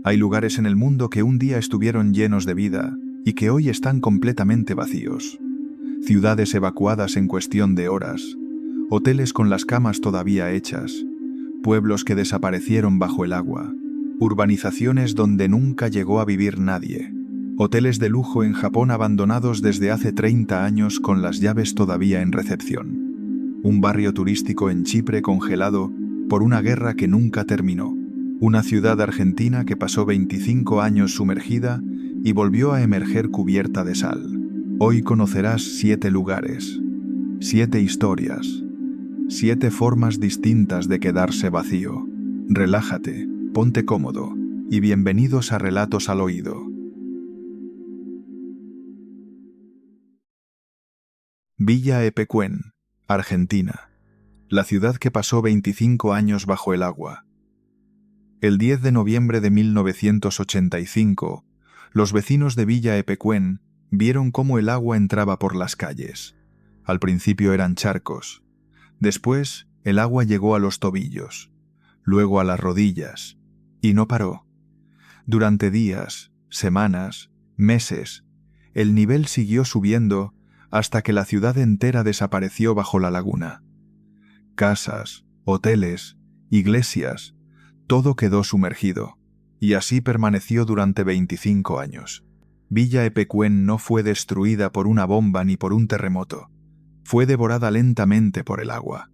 Hay lugares en el mundo que un día estuvieron llenos de vida y que hoy están completamente vacíos. Ciudades evacuadas en cuestión de horas, hoteles con las camas todavía hechas, pueblos que desaparecieron bajo el agua, urbanizaciones donde nunca llegó a vivir nadie, hoteles de lujo en Japón abandonados desde hace 30 años con las llaves todavía en recepción, un barrio turístico en Chipre congelado por una guerra que nunca terminó, una ciudad argentina que pasó 25 años sumergida y volvió a emerger cubierta de sal. Hoy conocerás 7 lugares, 7 historias, 7 formas distintas de quedarse vacío. Relájate, ponte cómodo y bienvenidos a Relatos al Oído. Villa Epecuén, Argentina. La ciudad que pasó 25 años bajo el agua. El 10 de noviembre de 1985, los vecinos de Villa Epecuén vieron cómo el agua entraba por las calles. Al principio eran charcos. Después, el agua llegó a los tobillos, luego a las rodillas, y no paró. Durante días, semanas, meses, el nivel siguió subiendo hasta que la ciudad entera desapareció bajo la laguna. Casas, hoteles, iglesias, todo quedó sumergido, y así permaneció durante 25 años. Villa Epecuén no fue destruida por una bomba ni por un terremoto. Fue devorada lentamente por el agua.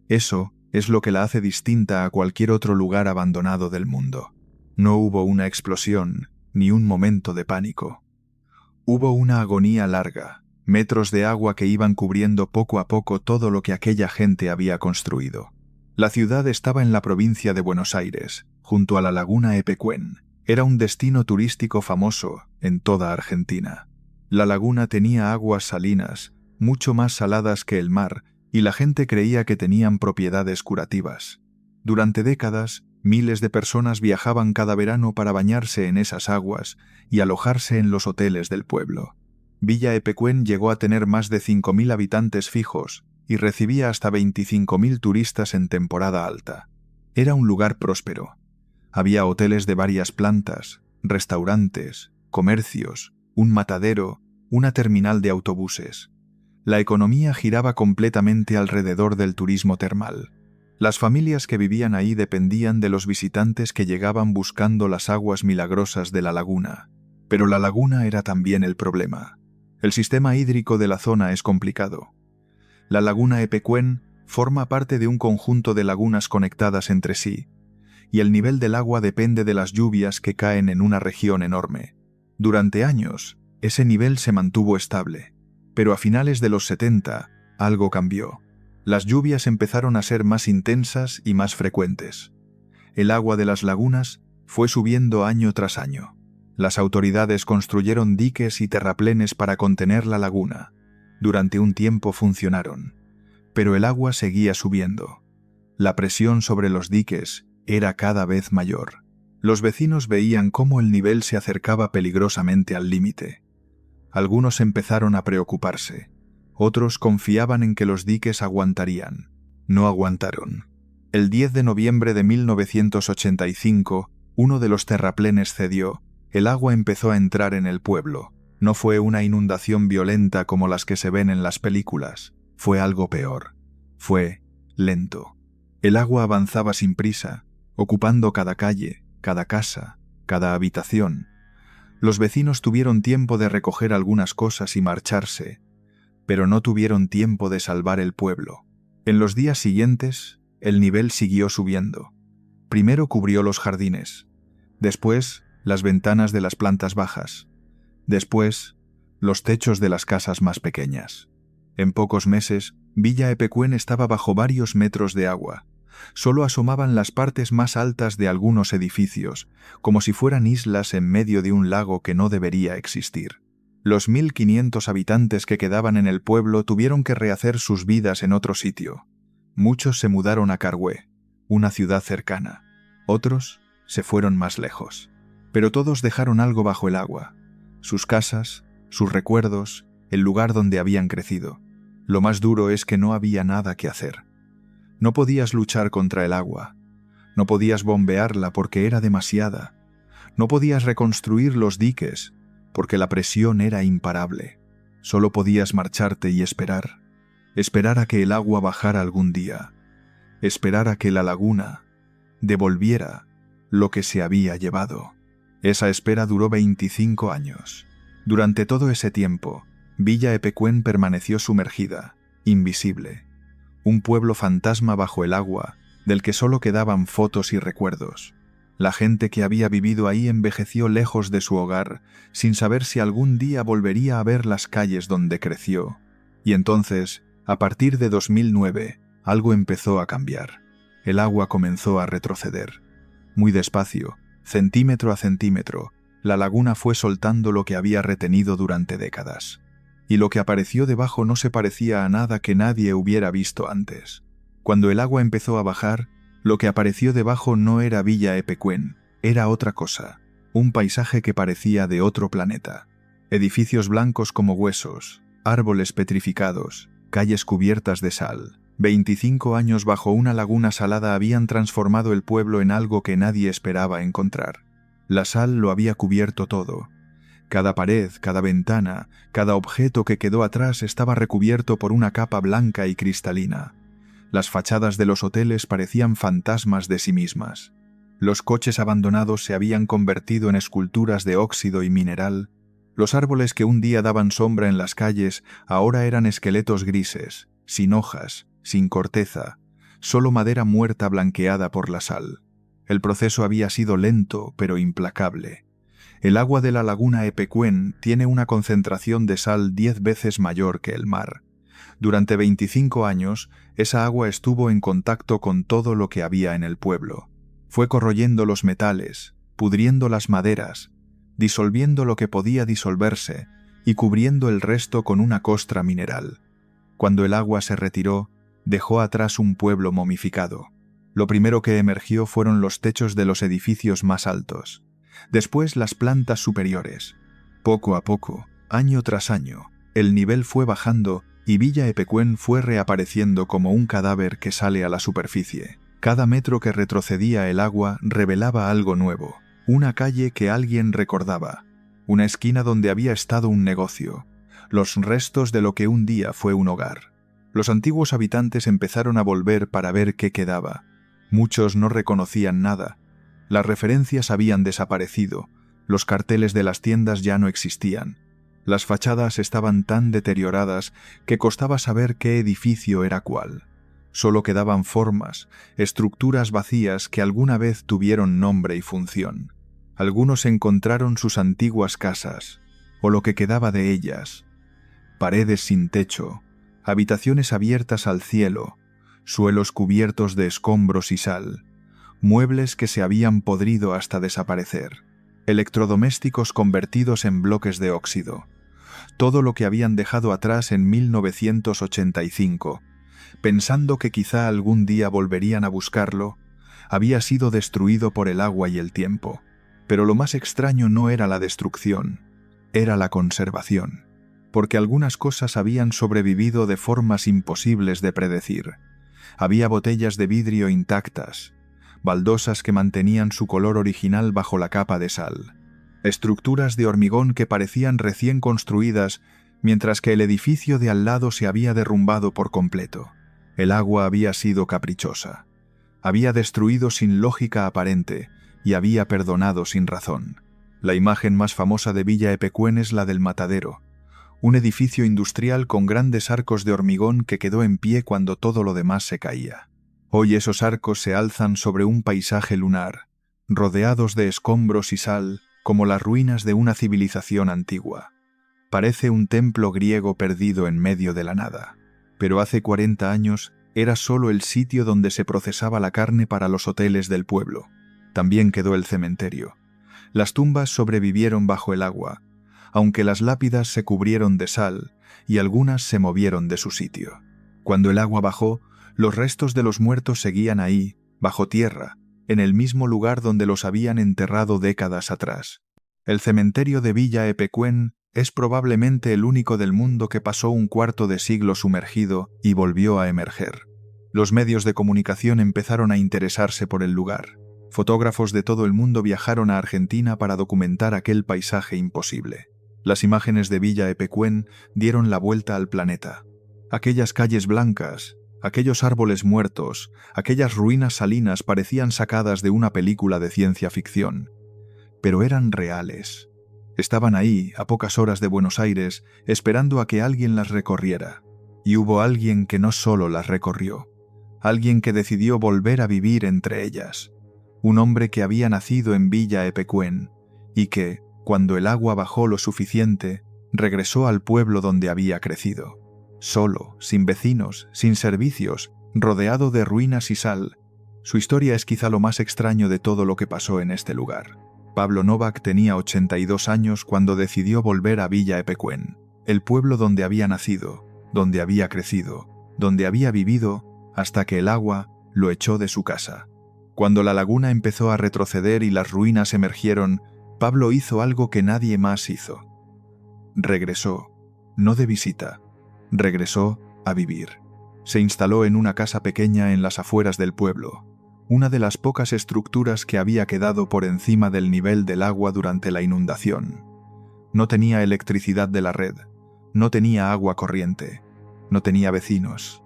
Eso es lo que la hace distinta a cualquier otro lugar abandonado del mundo. No hubo una explosión, ni un momento de pánico. Hubo una agonía larga, metros de agua que iban cubriendo poco a poco todo lo que aquella gente había construido. La ciudad estaba en la provincia de Buenos Aires, junto a la laguna Epecuén. Era un destino turístico famoso en toda Argentina. La laguna tenía aguas salinas, mucho más saladas que el mar, y la gente creía que tenían propiedades curativas. Durante décadas, miles de personas viajaban cada verano para bañarse en esas aguas y alojarse en los hoteles del pueblo. Villa Epecuén llegó a tener más de 5.000 habitantes fijos y recibía hasta 25.000 turistas en temporada alta. Era un lugar próspero. Había hoteles de varias plantas, restaurantes, comercios, un matadero, una terminal de autobuses. La economía giraba completamente alrededor del turismo termal. Las familias que vivían ahí dependían de los visitantes que llegaban buscando las aguas milagrosas de la laguna. Pero la laguna era también el problema. El sistema hídrico de la zona es complicado. La laguna Epecuén forma parte de un conjunto de lagunas conectadas entre sí, y el nivel del agua depende de las lluvias que caen en una región enorme. Durante años, ese nivel se mantuvo estable, pero a finales de los 70, algo cambió. Las lluvias empezaron a ser más intensas y más frecuentes. El agua de las lagunas fue subiendo año tras año. Las autoridades construyeron diques y terraplenes para contener la laguna. Durante un tiempo funcionaron, pero el agua seguía subiendo. La presión sobre los diques era cada vez mayor. Los vecinos veían cómo el nivel se acercaba peligrosamente al límite. Algunos empezaron a preocuparse. Otros confiaban en que los diques aguantarían. No aguantaron. El 10 de noviembre de 1985, uno de los terraplenes cedió. El agua empezó a entrar en el pueblo. No fue una inundación violenta como las que se ven en las películas. Fue algo peor. Fue lento. El agua avanzaba sin prisa, ocupando cada calle, cada casa, cada habitación. Los vecinos tuvieron tiempo de recoger algunas cosas y marcharse, pero no tuvieron tiempo de salvar el pueblo. En los días siguientes, el nivel siguió subiendo. Primero cubrió los jardines, después las ventanas de las plantas bajas, después los techos de las casas más pequeñas. En pocos meses, Villa Epecuén estaba bajo varios metros de agua. Solo asomaban las partes más altas de algunos edificios, como si fueran islas en medio de un lago que no debería existir. Los 1.500 habitantes que quedaban en el pueblo tuvieron que rehacer sus vidas en otro sitio. Muchos se mudaron a Carhué, una ciudad cercana. Otros se fueron más lejos. Pero todos dejaron algo bajo el agua. Sus casas, sus recuerdos, el lugar donde habían crecido. Lo más duro es que no había nada que hacer. No podías luchar contra el agua. No podías bombearla porque era demasiada. No podías reconstruir los diques, porque la presión era imparable. Solo podías marcharte y esperar. Esperar a que el agua bajara algún día. Esperar a que la laguna devolviera lo que se había llevado. Esa espera duró 25 años. Durante todo ese tiempo, Villa Epecuén permaneció sumergida, invisible. Un pueblo fantasma bajo el agua, del que solo quedaban fotos y recuerdos. La gente que había vivido ahí envejeció lejos de su hogar, sin saber si algún día volvería a ver las calles donde creció. Y entonces, a partir de 2009, algo empezó a cambiar. El agua comenzó a retroceder. Muy despacio, centímetro a centímetro, la laguna fue soltando lo que había retenido durante décadas. Y lo que apareció debajo no se parecía a nada que nadie hubiera visto antes. Cuando el agua empezó a bajar, lo que apareció debajo no era Villa Epecuén, era otra cosa, un paisaje que parecía de otro planeta. Edificios blancos como huesos, árboles petrificados, calles cubiertas de sal. 25 años bajo una laguna salada habían transformado el pueblo en algo que nadie esperaba encontrar. La sal lo había cubierto todo. Cada pared, cada ventana, cada objeto que quedó atrás estaba recubierto por una capa blanca y cristalina. Las fachadas de los hoteles parecían fantasmas de sí mismas. Los coches abandonados se habían convertido en esculturas de óxido y mineral. Los árboles que un día daban sombra en las calles ahora eran esqueletos grises, sin hojas, sin corteza, solo madera muerta blanqueada por la sal. El proceso había sido lento, pero implacable. El agua de la laguna Epecuén tiene una concentración de sal 10 veces mayor que el mar. Durante 25 años, esa agua estuvo en contacto con todo lo que había en el pueblo. Fue corroyendo los metales, pudriendo las maderas, disolviendo lo que podía disolverse y cubriendo el resto con una costra mineral. Cuando el agua se retiró, dejó atrás un pueblo momificado. Lo primero que emergió fueron los techos de los edificios más altos. Después las plantas superiores. Poco a poco, año tras año, el nivel fue bajando y Villa Epecuén fue reapareciendo como un cadáver que sale a la superficie. Cada metro que retrocedía el agua revelaba algo nuevo. Una calle que alguien recordaba. Una esquina donde había estado un negocio. Los restos de lo que un día fue un hogar. Los antiguos habitantes empezaron a volver para ver qué quedaba. Muchos no reconocían nada. Las referencias habían desaparecido. Los carteles de las tiendas ya no existían. Las fachadas estaban tan deterioradas que costaba saber qué edificio era cuál. Solo quedaban formas, estructuras vacías que alguna vez tuvieron nombre y función. Algunos encontraron sus antiguas casas, o lo que quedaba de ellas. Paredes sin techo, habitaciones abiertas al cielo, suelos cubiertos de escombros y sal, muebles que se habían podrido hasta desaparecer, electrodomésticos convertidos en bloques de óxido. Todo lo que habían dejado atrás en 1985, pensando que quizá algún día volverían a buscarlo, había sido destruido por el agua y el tiempo. Pero lo más extraño no era la destrucción, era la conservación, porque algunas cosas habían sobrevivido de formas imposibles de predecir. Había botellas de vidrio intactas, baldosas que mantenían su color original bajo la capa de sal, estructuras de hormigón que parecían recién construidas, mientras que el edificio de al lado se había derrumbado por completo. El agua había sido caprichosa. Había destruido sin lógica aparente y había perdonado sin razón. La imagen más famosa de Villa Epecuén es la del Matadero, un edificio industrial con grandes arcos de hormigón que quedó en pie cuando todo lo demás se caía. Hoy esos arcos se alzan sobre un paisaje lunar, rodeados de escombros y sal, como las ruinas de una civilización antigua. Parece un templo griego perdido en medio de la nada. Pero hace 40 años era solo el sitio donde se procesaba la carne para los hoteles del pueblo. También quedó el cementerio. Las tumbas sobrevivieron bajo el agua, aunque las lápidas se cubrieron de sal y algunas se movieron de su sitio. Cuando el agua bajó, los restos de los muertos seguían ahí, bajo tierra, en el mismo lugar donde los habían enterrado décadas atrás. El cementerio de Villa Epecuén es probablemente el único del mundo que pasó un cuarto de siglo sumergido y volvió a emerger. Los medios de comunicación empezaron a interesarse por el lugar. Fotógrafos de todo el mundo viajaron a Argentina para documentar aquel paisaje imposible. Las imágenes de Villa Epecuén dieron la vuelta al planeta. Aquellas calles blancas, aquellos árboles muertos, aquellas ruinas salinas parecían sacadas de una película de ciencia ficción. Pero eran reales. Estaban ahí, a pocas horas de Buenos Aires, esperando a que alguien las recorriera. Y hubo alguien que no solo las recorrió, alguien que decidió volver a vivir entre ellas. Un hombre que había nacido en Villa Epecuén y que, cuando el agua bajó lo suficiente, regresó al pueblo donde había crecido. Solo, sin vecinos, sin servicios, rodeado de ruinas y sal. Su historia es quizá lo más extraño de todo lo que pasó en este lugar. Pablo Novak tenía 82 años cuando decidió volver a Villa Epecuén, el pueblo donde había nacido, donde había crecido, donde había vivido, hasta que el agua lo echó de su casa. Cuando la laguna empezó a retroceder y las ruinas emergieron, Pablo hizo algo que nadie más hizo. Regresó, no de visita, regresó a vivir. Se instaló en una casa pequeña en las afueras del pueblo, una de las pocas estructuras que había quedado por encima del nivel del agua durante la inundación. No tenía electricidad de la red, no tenía agua corriente, no tenía vecinos,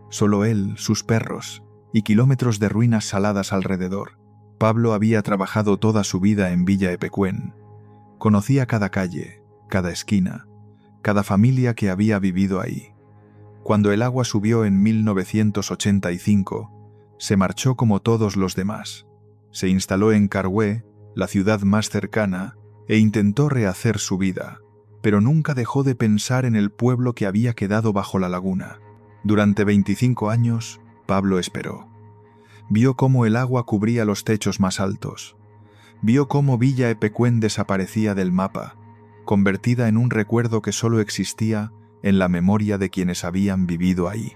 solo él, sus perros y kilómetros de ruinas saladas alrededor. Pablo había trabajado toda su vida en Villa Epecuén. Conocía cada calle, cada esquina, cada familia que había vivido ahí. Cuando el agua subió en 1985, se marchó como todos los demás. Se instaló en Carhué, la ciudad más cercana, e intentó rehacer su vida, pero nunca dejó de pensar en el pueblo que había quedado bajo la laguna. Durante 25 años, Pablo esperó. Vio cómo el agua cubría los techos más altos. Vio cómo Villa Epecuén desaparecía del mapa, convertida en un recuerdo que solo existía en la memoria de quienes habían vivido ahí.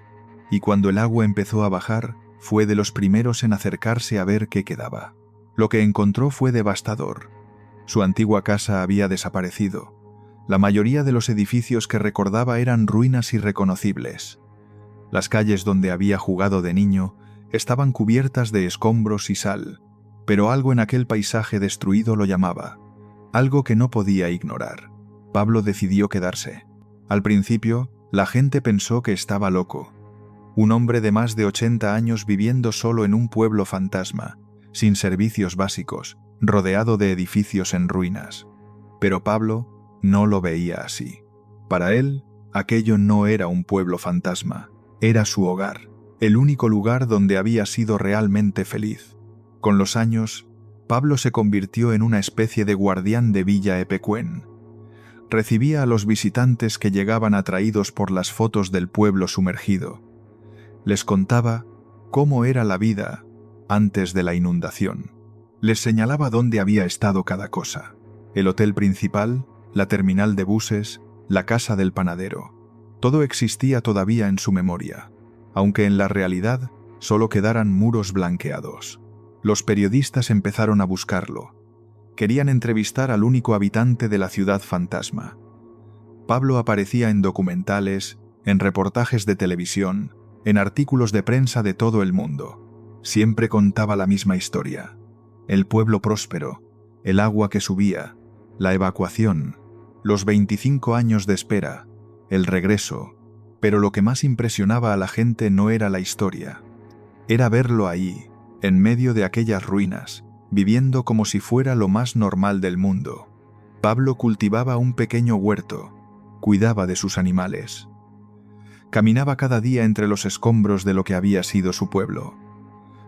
Y cuando el agua empezó a bajar, fue de los primeros en acercarse a ver qué quedaba. Lo que encontró fue devastador. Su antigua casa había desaparecido. La mayoría de los edificios que recordaba eran ruinas irreconocibles. Las calles donde había jugado de niño estaban cubiertas de escombros y sal, pero algo en aquel paisaje destruido lo llamaba, algo que no podía ignorar. Pablo decidió quedarse. Al principio, la gente pensó que estaba loco. Un hombre de más de 80 años viviendo solo en un pueblo fantasma, sin servicios básicos, rodeado de edificios en ruinas. Pero Pablo no lo veía así. Para él, aquello no era un pueblo fantasma, era su hogar, el único lugar donde había sido realmente feliz. Con los años, Pablo se convirtió en una especie de guardián de Villa Epecuén. Recibía a los visitantes que llegaban atraídos por las fotos del pueblo sumergido. Les contaba cómo era la vida antes de la inundación. Les señalaba dónde había estado cada cosa: el hotel principal, la terminal de buses, la casa del panadero. Todo existía todavía en su memoria, aunque en la realidad solo quedaran muros blanqueados. Los periodistas empezaron a buscarlo. Querían entrevistar al único habitante de la ciudad fantasma. Pablo aparecía en documentales, en reportajes de televisión, en artículos de prensa de todo el mundo. Siempre contaba la misma historia: el pueblo próspero, el agua que subía, la evacuación, los 25 años de espera, el regreso. Pero lo que más impresionaba a la gente no era la historia. Era verlo ahí, en medio de aquellas ruinas, viviendo como si fuera lo más normal del mundo. Pablo cultivaba un pequeño huerto, cuidaba de sus animales. Caminaba cada día entre los escombros de lo que había sido su pueblo.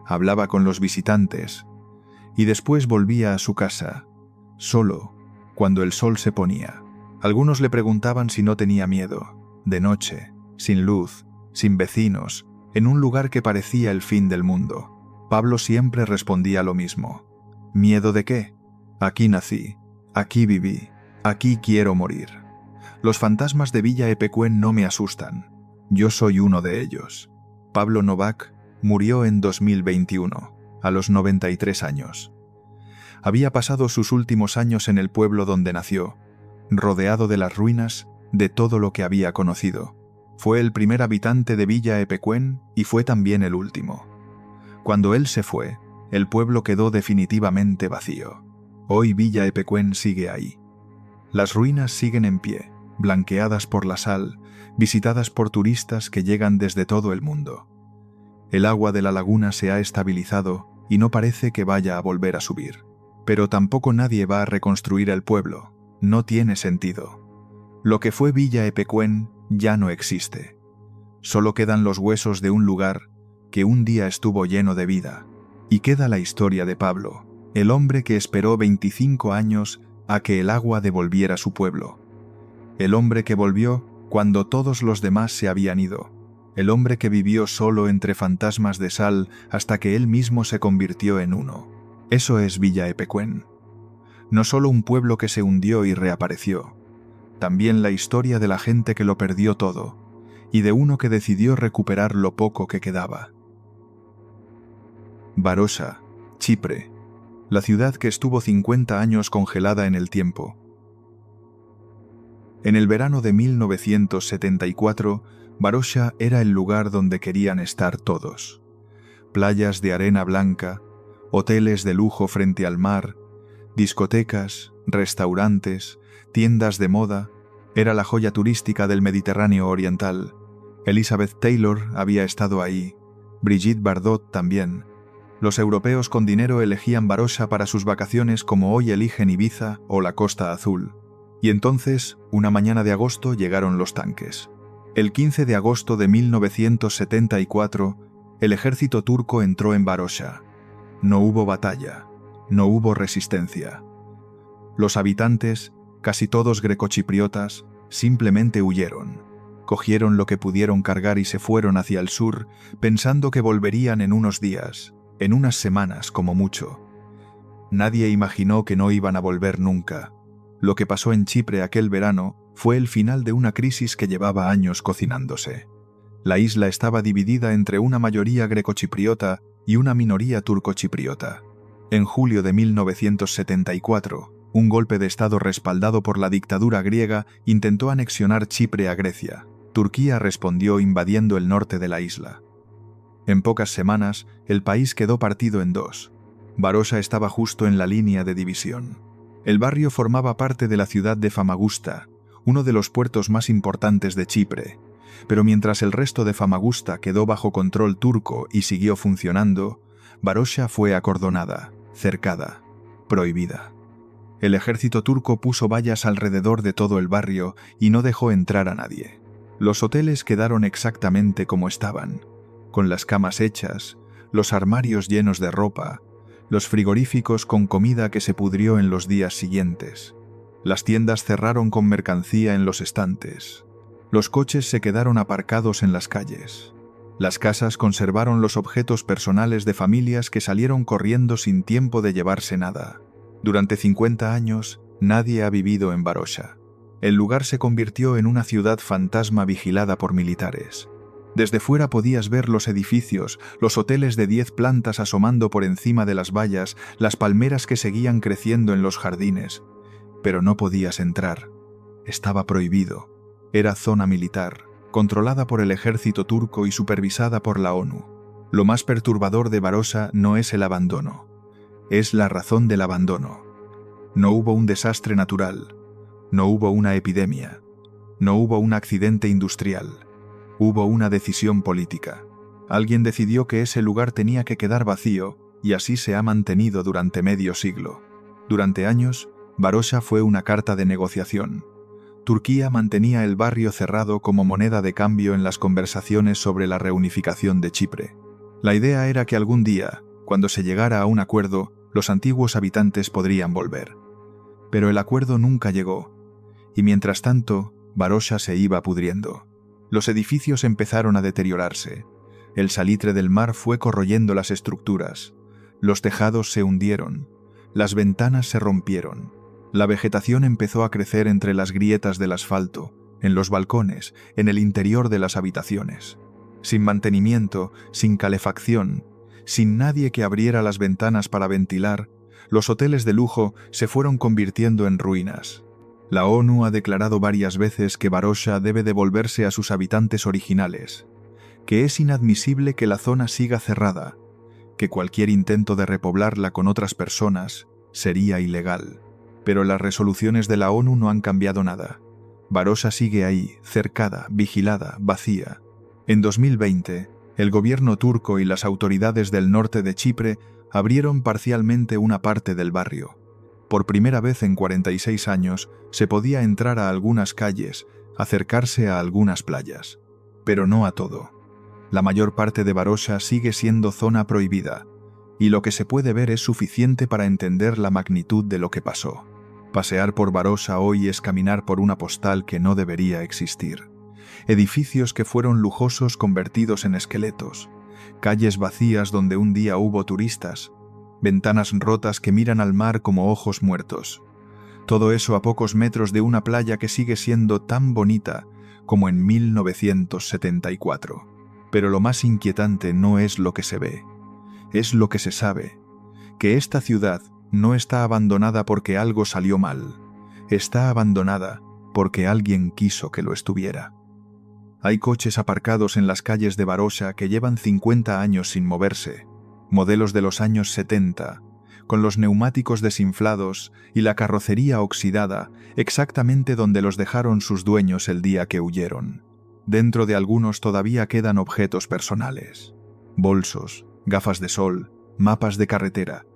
Hablaba con los visitantes y después volvía a su casa, solo, cuando el sol se ponía. Algunos le preguntaban si no tenía miedo. De noche, sin luz, sin vecinos, en un lugar que parecía el fin del mundo. Pablo siempre respondía lo mismo: ¿miedo de qué? Aquí nací, aquí viví, aquí quiero morir. Los fantasmas de Villa Epecuén no me asustan. Yo soy uno de ellos. Pablo Novak murió en 2021, a los 93 años. Había pasado sus últimos años en el pueblo donde nació, rodeado de las ruinas de todo lo que había conocido. Fue el primer habitante de Villa Epecuén y fue también el último. Cuando él se fue, el pueblo quedó definitivamente vacío. Hoy Villa Epecuén sigue ahí. Las ruinas siguen en pie, blanqueadas por la sal, visitadas por turistas que llegan desde todo el mundo. El agua de la laguna se ha estabilizado y no parece que vaya a volver a subir. Pero tampoco nadie va a reconstruir el pueblo. No tiene sentido. Lo que fue Villa Epecuén ya no existe. Solo quedan los huesos de un lugar que un día estuvo lleno de vida. Y queda la historia de Pablo, el hombre que esperó 25 años a que el agua devolviera su pueblo. El hombre que volvió cuando todos los demás se habían ido. El hombre que vivió solo entre fantasmas de sal hasta que él mismo se convirtió en uno. Eso es Villa Epecuén. No solo un pueblo que se hundió y reapareció, también la historia de la gente que lo perdió todo y de uno que decidió recuperar lo poco que quedaba. Varosha, Chipre, la ciudad que estuvo 50 años congelada en el tiempo. En el verano de 1974, Varosha era el lugar donde querían estar todos. Playas de arena blanca, hoteles de lujo frente al mar, discotecas, restaurantes, tiendas de moda. Era la joya turística del Mediterráneo oriental. Elizabeth Taylor había estado ahí, Brigitte Bardot también. Los europeos con dinero elegían Varosha para sus vacaciones como hoy eligen Ibiza o la Costa Azul. Y entonces, una mañana de agosto, llegaron los tanques. El 15 de agosto de 1974, el ejército turco entró en Varosha. No hubo batalla, no hubo resistencia. Los habitantes, casi todos grecochipriotas, simplemente huyeron. Cogieron lo que pudieron cargar y se fueron hacia el sur, pensando que volverían en unos días, en unas semanas como mucho. Nadie imaginó que no iban a volver nunca. Lo que pasó en Chipre aquel verano fue el final de una crisis que llevaba años cocinándose. La isla estaba dividida entre una mayoría grecochipriota y una minoría turcochipriota. En julio de 1974, un golpe de Estado respaldado por la dictadura griega intentó anexionar Chipre a Grecia. Turquía respondió invadiendo el norte de la isla. En pocas semanas, el país quedó partido en dos. Varosha estaba justo en la línea de división. El barrio formaba parte de la ciudad de Famagusta, uno de los puertos más importantes de Chipre, pero mientras el resto de Famagusta quedó bajo control turco y siguió funcionando, Varosha fue acordonada, cercada, prohibida. El ejército turco puso vallas alrededor de todo el barrio y no dejó entrar a nadie. Los hoteles quedaron exactamente como estaban, con las camas hechas, los armarios llenos de ropa, los frigoríficos con comida que se pudrió en los días siguientes. Las tiendas cerraron con mercancía en los estantes. Los coches se quedaron aparcados en las calles. Las casas conservaron los objetos personales de familias que salieron corriendo sin tiempo de llevarse nada. Durante 50 años, nadie ha vivido en Varosha. El lugar se convirtió en una ciudad fantasma vigilada por militares. Desde fuera podías ver los edificios, los hoteles de 10 plantas asomando por encima de las vallas, las palmeras que seguían creciendo en los jardines. Pero no podías entrar. Estaba prohibido. Era zona militar, controlada por el ejército turco y supervisada por la ONU. Lo más perturbador de Varosha no es el abandono. Es la razón del abandono. No hubo un desastre natural. No hubo una epidemia. No hubo un accidente industrial. Hubo una decisión política. Alguien decidió que ese lugar tenía que quedar vacío y así se ha mantenido durante medio siglo. Durante años, Varosha fue una carta de negociación. Turquía mantenía el barrio cerrado como moneda de cambio en las conversaciones sobre la reunificación de Chipre. La idea era que algún día, cuando se llegara a un acuerdo, los antiguos habitantes podrían volver. Pero el acuerdo nunca llegó, y mientras tanto, Varosha se iba pudriendo. Los edificios empezaron a deteriorarse. El salitre del mar fue corroyendo las estructuras. Los tejados se hundieron. Las ventanas se rompieron. La vegetación empezó a crecer entre las grietas del asfalto, en los balcones, en el interior de las habitaciones. Sin mantenimiento, sin calefacción, sin nadie que abriera las ventanas para ventilar, los hoteles de lujo se fueron convirtiendo en ruinas. La ONU ha declarado varias veces que Varosha debe devolverse a sus habitantes originales, que es inadmisible que la zona siga cerrada, que cualquier intento de repoblarla con otras personas sería ilegal. Pero las resoluciones de la ONU no han cambiado nada. Varosha sigue ahí, cercada, vigilada, vacía. En 2020, el gobierno turco y las autoridades del norte de Chipre abrieron parcialmente una parte del barrio. Por primera vez en 46 años se podía entrar a algunas calles, acercarse a algunas playas. Pero no a todo. La mayor parte de Varosha sigue siendo zona prohibida, y lo que se puede ver es suficiente para entender la magnitud de lo que pasó. Pasear por Varosha hoy es caminar por una postal que no debería existir. Edificios que fueron lujosos convertidos en esqueletos, calles vacías donde un día hubo turistas, ventanas rotas que miran al mar como ojos muertos. Todo eso a pocos metros de una playa que sigue siendo tan bonita como en 1974. Pero lo más inquietante no es lo que se ve, es lo que se sabe, que esta ciudad no está abandonada porque algo salió mal, está abandonada porque alguien quiso que lo estuviera. Hay coches aparcados en las calles de Varosha que llevan 50 años sin moverse, modelos de los años 70, con los neumáticos desinflados y la carrocería oxidada exactamente donde los dejaron sus dueños el día que huyeron. Dentro de algunos todavía quedan objetos personales, bolsos, gafas de sol, mapas de carretera,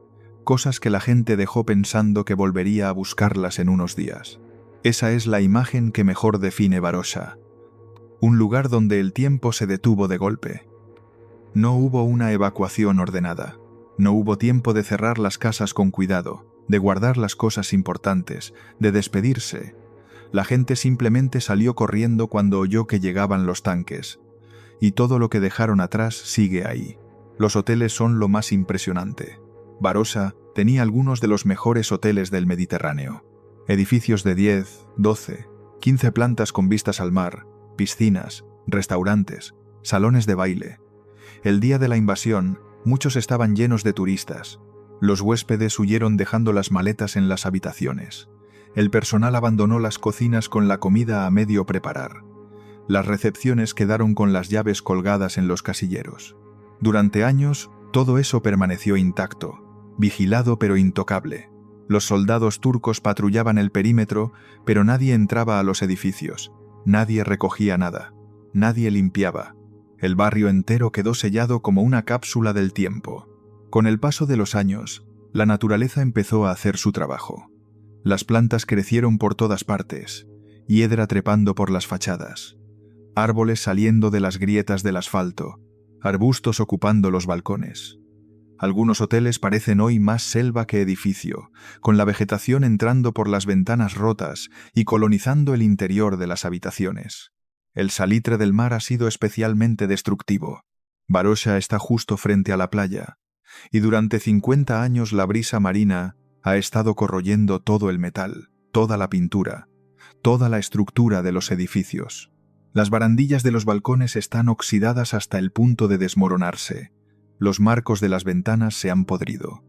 cosas que la gente dejó pensando que volvería a buscarlas en unos días. Esa es la imagen que mejor define Varosha. Un lugar donde el tiempo se detuvo de golpe. No hubo una evacuación ordenada. No hubo tiempo de cerrar las casas con cuidado, de guardar las cosas importantes, de despedirse. La gente simplemente salió corriendo cuando oyó que llegaban los tanques. Y todo lo que dejaron atrás sigue ahí. Los hoteles son lo más impresionante. Varosha tenía algunos de los mejores hoteles del Mediterráneo. Edificios de 10, 12, 15 plantas con vistas al mar, piscinas, restaurantes, salones de baile. El día de la invasión, muchos estaban llenos de turistas. Los huéspedes huyeron dejando las maletas en las habitaciones. El personal abandonó las cocinas con la comida a medio preparar. Las recepciones quedaron con las llaves colgadas en los casilleros. Durante años, todo eso permaneció intacto, vigilado pero intocable. Los soldados turcos patrullaban el perímetro, pero nadie entraba a los edificios. Nadie recogía nada, nadie limpiaba. El barrio entero quedó sellado como una cápsula del tiempo. Con el paso de los años, la naturaleza empezó a hacer su trabajo. Las plantas crecieron por todas partes, hiedra trepando por las fachadas, árboles saliendo de las grietas del asfalto, arbustos ocupando los balcones. Algunos hoteles parecen hoy más selva que edificio, con la vegetación entrando por las ventanas rotas y colonizando el interior de las habitaciones. El salitre del mar ha sido especialmente destructivo. Varosha está justo frente a la playa, y durante 50 años la brisa marina ha estado corroyendo todo el metal, toda la pintura, toda la estructura de los edificios. Las barandillas de los balcones están oxidadas hasta el punto de desmoronarse. Los marcos de las ventanas se han podrido.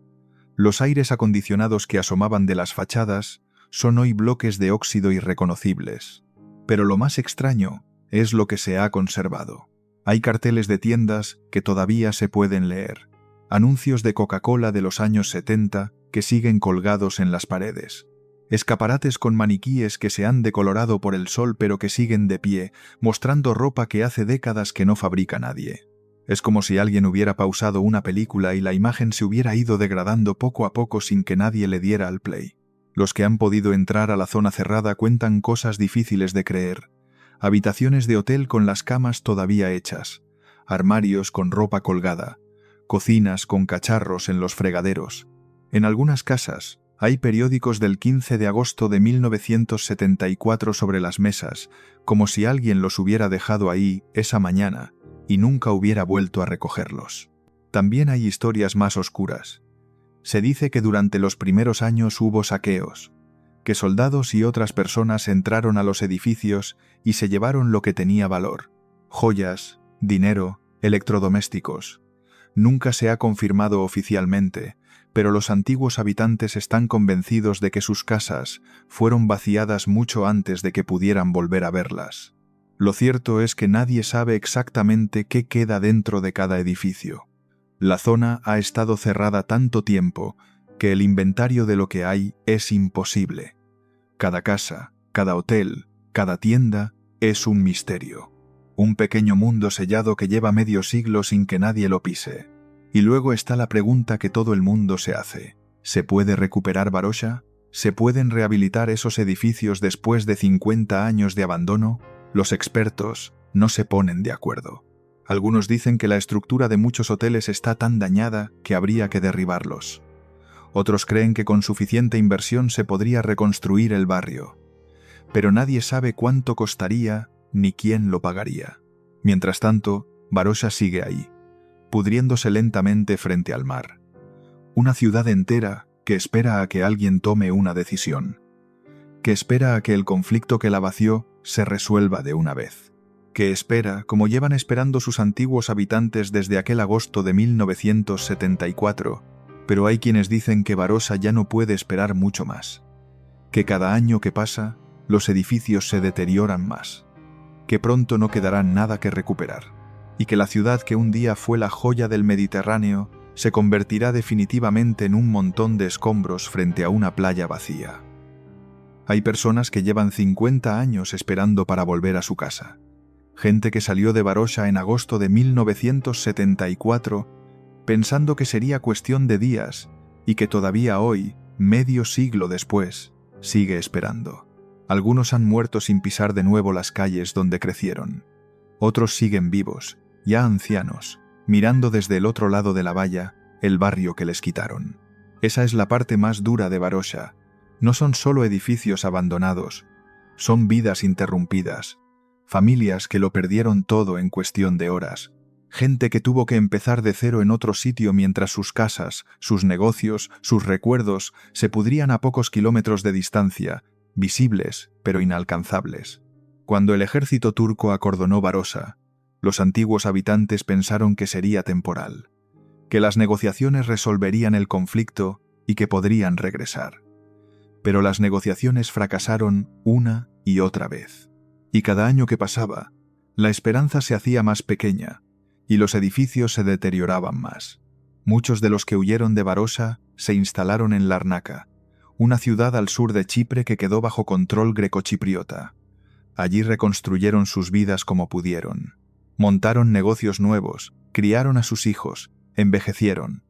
Los aires acondicionados que asomaban de las fachadas son hoy bloques de óxido irreconocibles. Pero lo más extraño es lo que se ha conservado. Hay carteles de tiendas que todavía se pueden leer. Anuncios de Coca-Cola de los años 70 que siguen colgados en las paredes. Escaparates con maniquíes que se han decolorado por el sol pero que siguen de pie, mostrando ropa que hace décadas que no fabrica nadie. Es como si alguien hubiera pausado una película y la imagen se hubiera ido degradando poco a poco sin que nadie le diera al play. Los que han podido entrar a la zona cerrada cuentan cosas difíciles de creer. Habitaciones de hotel con las camas todavía hechas, armarios con ropa colgada, cocinas con cacharros en los fregaderos. En algunas casas hay periódicos del 15 de agosto de 1974 sobre las mesas, como si alguien los hubiera dejado ahí esa mañana y nunca hubiera vuelto a recogerlos. También hay historias más oscuras. Se dice que durante los primeros años hubo saqueos, que soldados y otras personas entraron a los edificios y se llevaron lo que tenía valor: joyas, dinero, electrodomésticos. Nunca se ha confirmado oficialmente, pero los antiguos habitantes están convencidos de que sus casas fueron vaciadas mucho antes de que pudieran volver a verlas. Lo cierto es que nadie sabe exactamente qué queda dentro de cada edificio. La zona ha estado cerrada tanto tiempo que el inventario de lo que hay es imposible. Cada casa, cada hotel, cada tienda es un misterio. Un pequeño mundo sellado que lleva medio siglo sin que nadie lo pise. Y luego está la pregunta que todo el mundo se hace. ¿Se puede recuperar Varosha? ¿Se pueden rehabilitar esos edificios después de 50 años de abandono? Los expertos no se ponen de acuerdo. Algunos dicen que la estructura de muchos hoteles está tan dañada que habría que derribarlos. Otros creen que con suficiente inversión se podría reconstruir el barrio. Pero nadie sabe cuánto costaría ni quién lo pagaría. Mientras tanto, Varosha sigue ahí, pudriéndose lentamente frente al mar. Una ciudad entera que espera a que alguien tome una decisión, que espera a que el conflicto que la vació se resuelva de una vez, que espera, como llevan esperando sus antiguos habitantes desde aquel agosto de 1974, pero hay quienes dicen que Varosha ya no puede esperar mucho más, que cada año que pasa, los edificios se deterioran más, que pronto no quedará nada que recuperar, y que la ciudad que un día fue la joya del Mediterráneo se convertirá definitivamente en un montón de escombros frente a una playa vacía. Hay personas que llevan 50 años esperando para volver a su casa. Gente que salió de Varosha en agosto de 1974 pensando que sería cuestión de días y que todavía hoy, medio siglo después, sigue esperando. Algunos han muerto sin pisar de nuevo las calles donde crecieron. Otros siguen vivos, ya ancianos, mirando desde el otro lado de la valla el barrio que les quitaron. Esa es la parte más dura de Varosha. No son solo edificios abandonados, son vidas interrumpidas, familias que lo perdieron todo en cuestión de horas, gente que tuvo que empezar de cero en otro sitio mientras sus casas, sus negocios, sus recuerdos se pudrían a pocos kilómetros de distancia, visibles pero inalcanzables. Cuando el ejército turco acordonó Varosha, los antiguos habitantes pensaron que sería temporal, que las negociaciones resolverían el conflicto y que podrían regresar. Pero las negociaciones fracasaron una y otra vez. Y cada año que pasaba, la esperanza se hacía más pequeña y los edificios se deterioraban más. Muchos de los que huyeron de Varosha se instalaron en Larnaca, una ciudad al sur de Chipre que quedó bajo control grecochipriota. Allí reconstruyeron sus vidas como pudieron. Montaron negocios nuevos, criaron a sus hijos, envejecieron,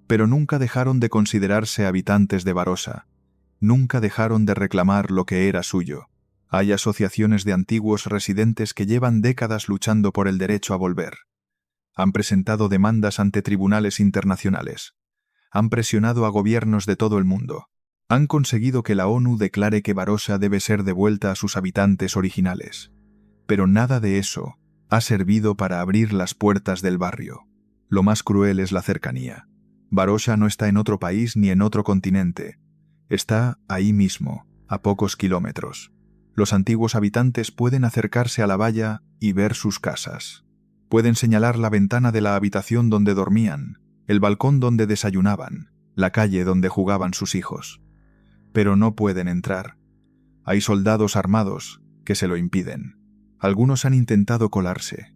pero nunca dejaron de considerarse habitantes de Varosha. Nunca dejaron de reclamar lo que era suyo. Hay asociaciones de antiguos residentes que llevan décadas luchando por el derecho a volver. Han presentado demandas ante tribunales internacionales. Han presionado a gobiernos de todo el mundo. Han conseguido que la ONU declare que Varosha debe ser devuelta a sus habitantes originales. Pero nada de eso ha servido para abrir las puertas del barrio. Lo más cruel es la cercanía. Varosha no está en otro país ni en otro continente. Está ahí mismo, a pocos kilómetros. Los antiguos habitantes pueden acercarse a la valla y ver sus casas. Pueden señalar la ventana de la habitación donde dormían, el balcón donde desayunaban, la calle donde jugaban sus hijos. Pero no pueden entrar. Hay soldados armados que se lo impiden. Algunos han intentado colarse.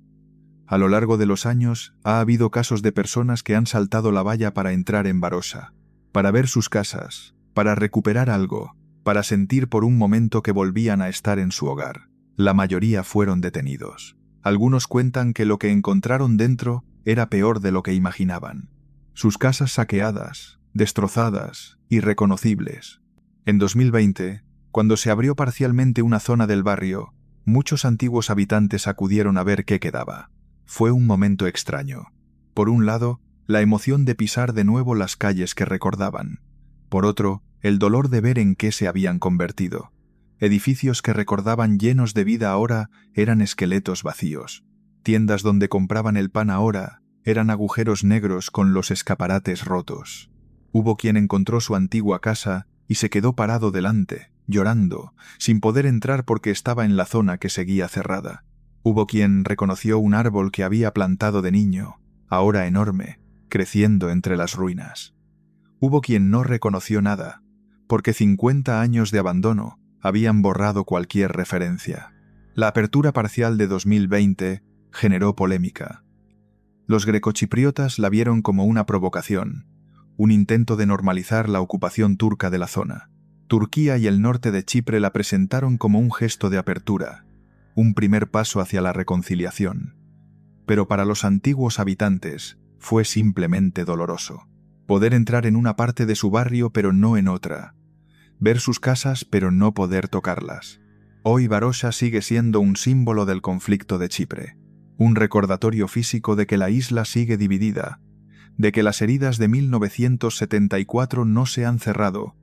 A lo largo de los años ha habido casos de personas que han saltado la valla para entrar en Varosha, para ver sus casas, para recuperar algo, para sentir por un momento que volvían a estar en su hogar. La mayoría fueron detenidos. Algunos cuentan que lo que encontraron dentro era peor de lo que imaginaban. Sus casas saqueadas, destrozadas, irreconocibles. En 2020, cuando se abrió parcialmente una zona del barrio, muchos antiguos habitantes acudieron a ver qué quedaba. Fue un momento extraño. Por un lado, la emoción de pisar de nuevo las calles que recordaban. Por otro, el dolor de ver en qué se habían convertido. Edificios que recordaban llenos de vida ahora eran esqueletos vacíos. Tiendas donde compraban el pan ahora eran agujeros negros con los escaparates rotos. Hubo quien encontró su antigua casa y se quedó parado delante, llorando, sin poder entrar porque estaba en la zona que seguía cerrada. Hubo quien reconoció un árbol que había plantado de niño, ahora enorme, creciendo entre las ruinas. Hubo quien no reconoció nada, porque 50 años de abandono habían borrado cualquier referencia. La apertura parcial de 2020 generó polémica. Los grecochipriotas la vieron como una provocación, un intento de normalizar la ocupación turca de la zona. Turquía y el norte de Chipre la presentaron como un gesto de apertura, un primer paso hacia la reconciliación. Pero para los antiguos habitantes fue simplemente doloroso. Poder entrar en una parte de su barrio pero no en otra. Ver sus casas pero no poder tocarlas. Hoy Varosha sigue siendo un símbolo del conflicto de Chipre. Un recordatorio físico de que la isla sigue dividida, de que las heridas de 1974 no se han cerrado,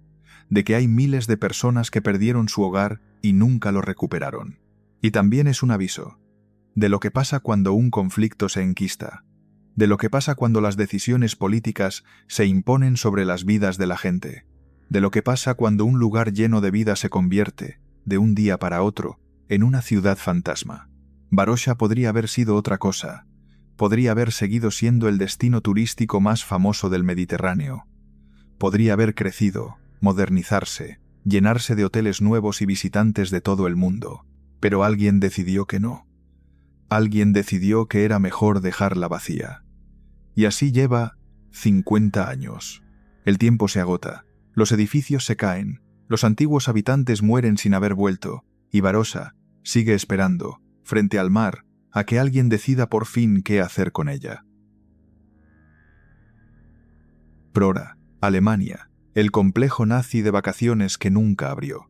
de que hay miles de personas que perdieron su hogar y nunca lo recuperaron. Y también es un aviso de lo que pasa cuando un conflicto se enquista, de lo que pasa cuando las decisiones políticas se imponen sobre las vidas de la gente, de lo que pasa cuando un lugar lleno de vida se convierte, de un día para otro, en una ciudad fantasma. Varosha podría haber sido otra cosa, podría haber seguido siendo el destino turístico más famoso del Mediterráneo, podría haber crecido, modernizarse, llenarse de hoteles nuevos y visitantes de todo el mundo, pero alguien decidió que no. Alguien decidió que era mejor dejarla vacía. Y así lleva 50 años. El tiempo se agota, los edificios se caen, los antiguos habitantes mueren sin haber vuelto, y Varosha sigue esperando, frente al mar, a que alguien decida por fin qué hacer con ella. Prora, Alemania, el complejo nazi de vacaciones que nunca abrió.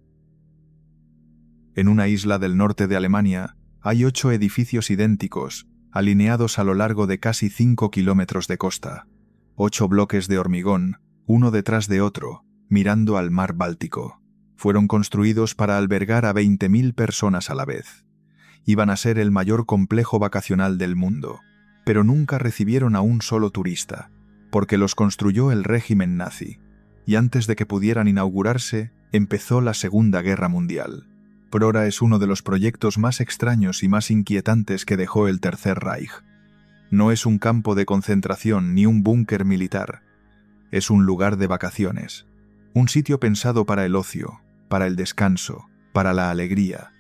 En una isla del norte de Alemania hay 8 edificios idénticos, alineados a lo largo de casi 5 kilómetros de costa. 8 bloques de hormigón, uno detrás de otro, mirando al mar Báltico. Fueron construidos para albergar a 20.000 personas a la vez. Iban a ser el mayor complejo vacacional del mundo, pero nunca recibieron a un solo turista, porque los construyó el régimen nazi. Y antes de que pudieran inaugurarse, empezó la Segunda Guerra Mundial. Prora es uno de los proyectos más extraños y más inquietantes que dejó el Tercer Reich. No es un campo de concentración ni un búnker militar. Es un lugar de vacaciones. Un sitio pensado para el ocio, para el descanso, para la alegría,